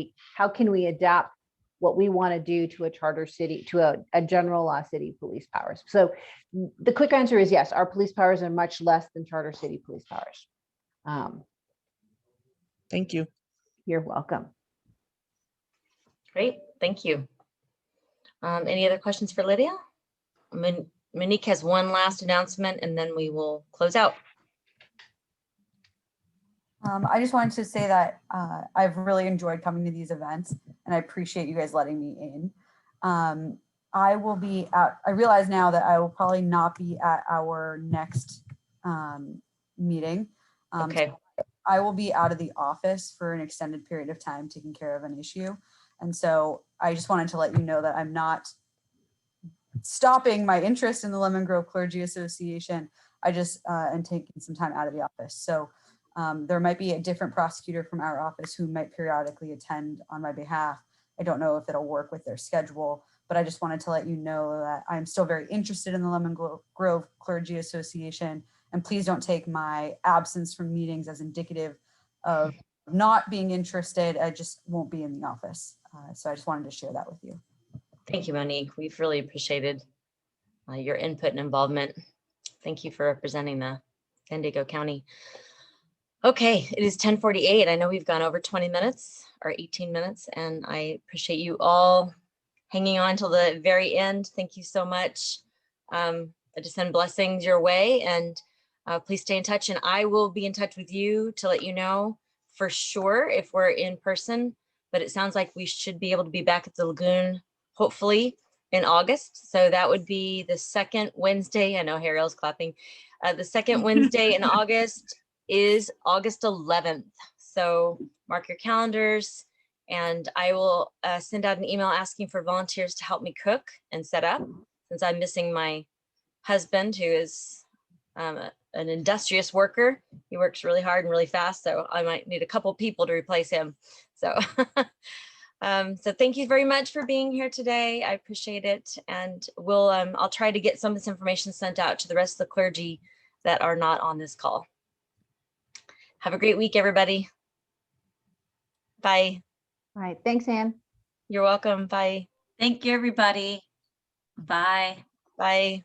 can we adapt what we want to do to a charter city, to a general law city police powers. So the quick answer is yes, our police powers are much less than charter city police powers. Thank you. You're welcome. Great, thank you. Any other questions for Lydia? Monique has one last announcement and then we will close out. I just wanted to say that I've really enjoyed coming to these events and I appreciate you guys letting me in. I will be out. I realize now that I will probably not be at our next meeting. Okay. So I will be out of the office for an extended period of time taking care of an issue. And so I just wanted to let you know that I'm not stopping my interest in the Lemon Grove Clergy Association. I just am taking some time out of the office. So there might be a different prosecutor from our office who might periodically attend on my behalf. I don't know if it'll work with their schedule, but I just wanted to let you know that I'm still very interested in the Lemon Grove Clergy Association. And please don't take my absence from meetings as indicative of not being interested. I just won't be in the office. So I just wanted to share that with you. Thank you, Monique. We've really appreciated your input and involvement. Thank you for representing the San Diego County. Okay, it is 10:48. I know we've gone over 20 minutes or 18 minutes, and I appreciate you all hanging on till the very end. Thank you so much. I just send blessings your way, and please stay in touch, and I will be in touch with you to let you know for sure if we're in person, but it sounds like we should be able to be back at the lagoon hopefully in August. So that would be the second Wednesday. I know Harrell's clapping. The second Wednesday in August is August 11th. So mark your calendars, and I will send out an email asking for volunteers to help me cook and set up, since I'm missing my husband, who is an industrious worker. He works really hard and really fast, so I might need a couple people to replace him. So, so thank you very much for being here today. I appreciate it, and we'll I'll try to get some of this information sent out to the rest of the clergy that are not on this call. Have a great week, everybody. Bye. All right, thanks, Anne. You're welcome. Bye. Thank you, everybody. Bye. Bye.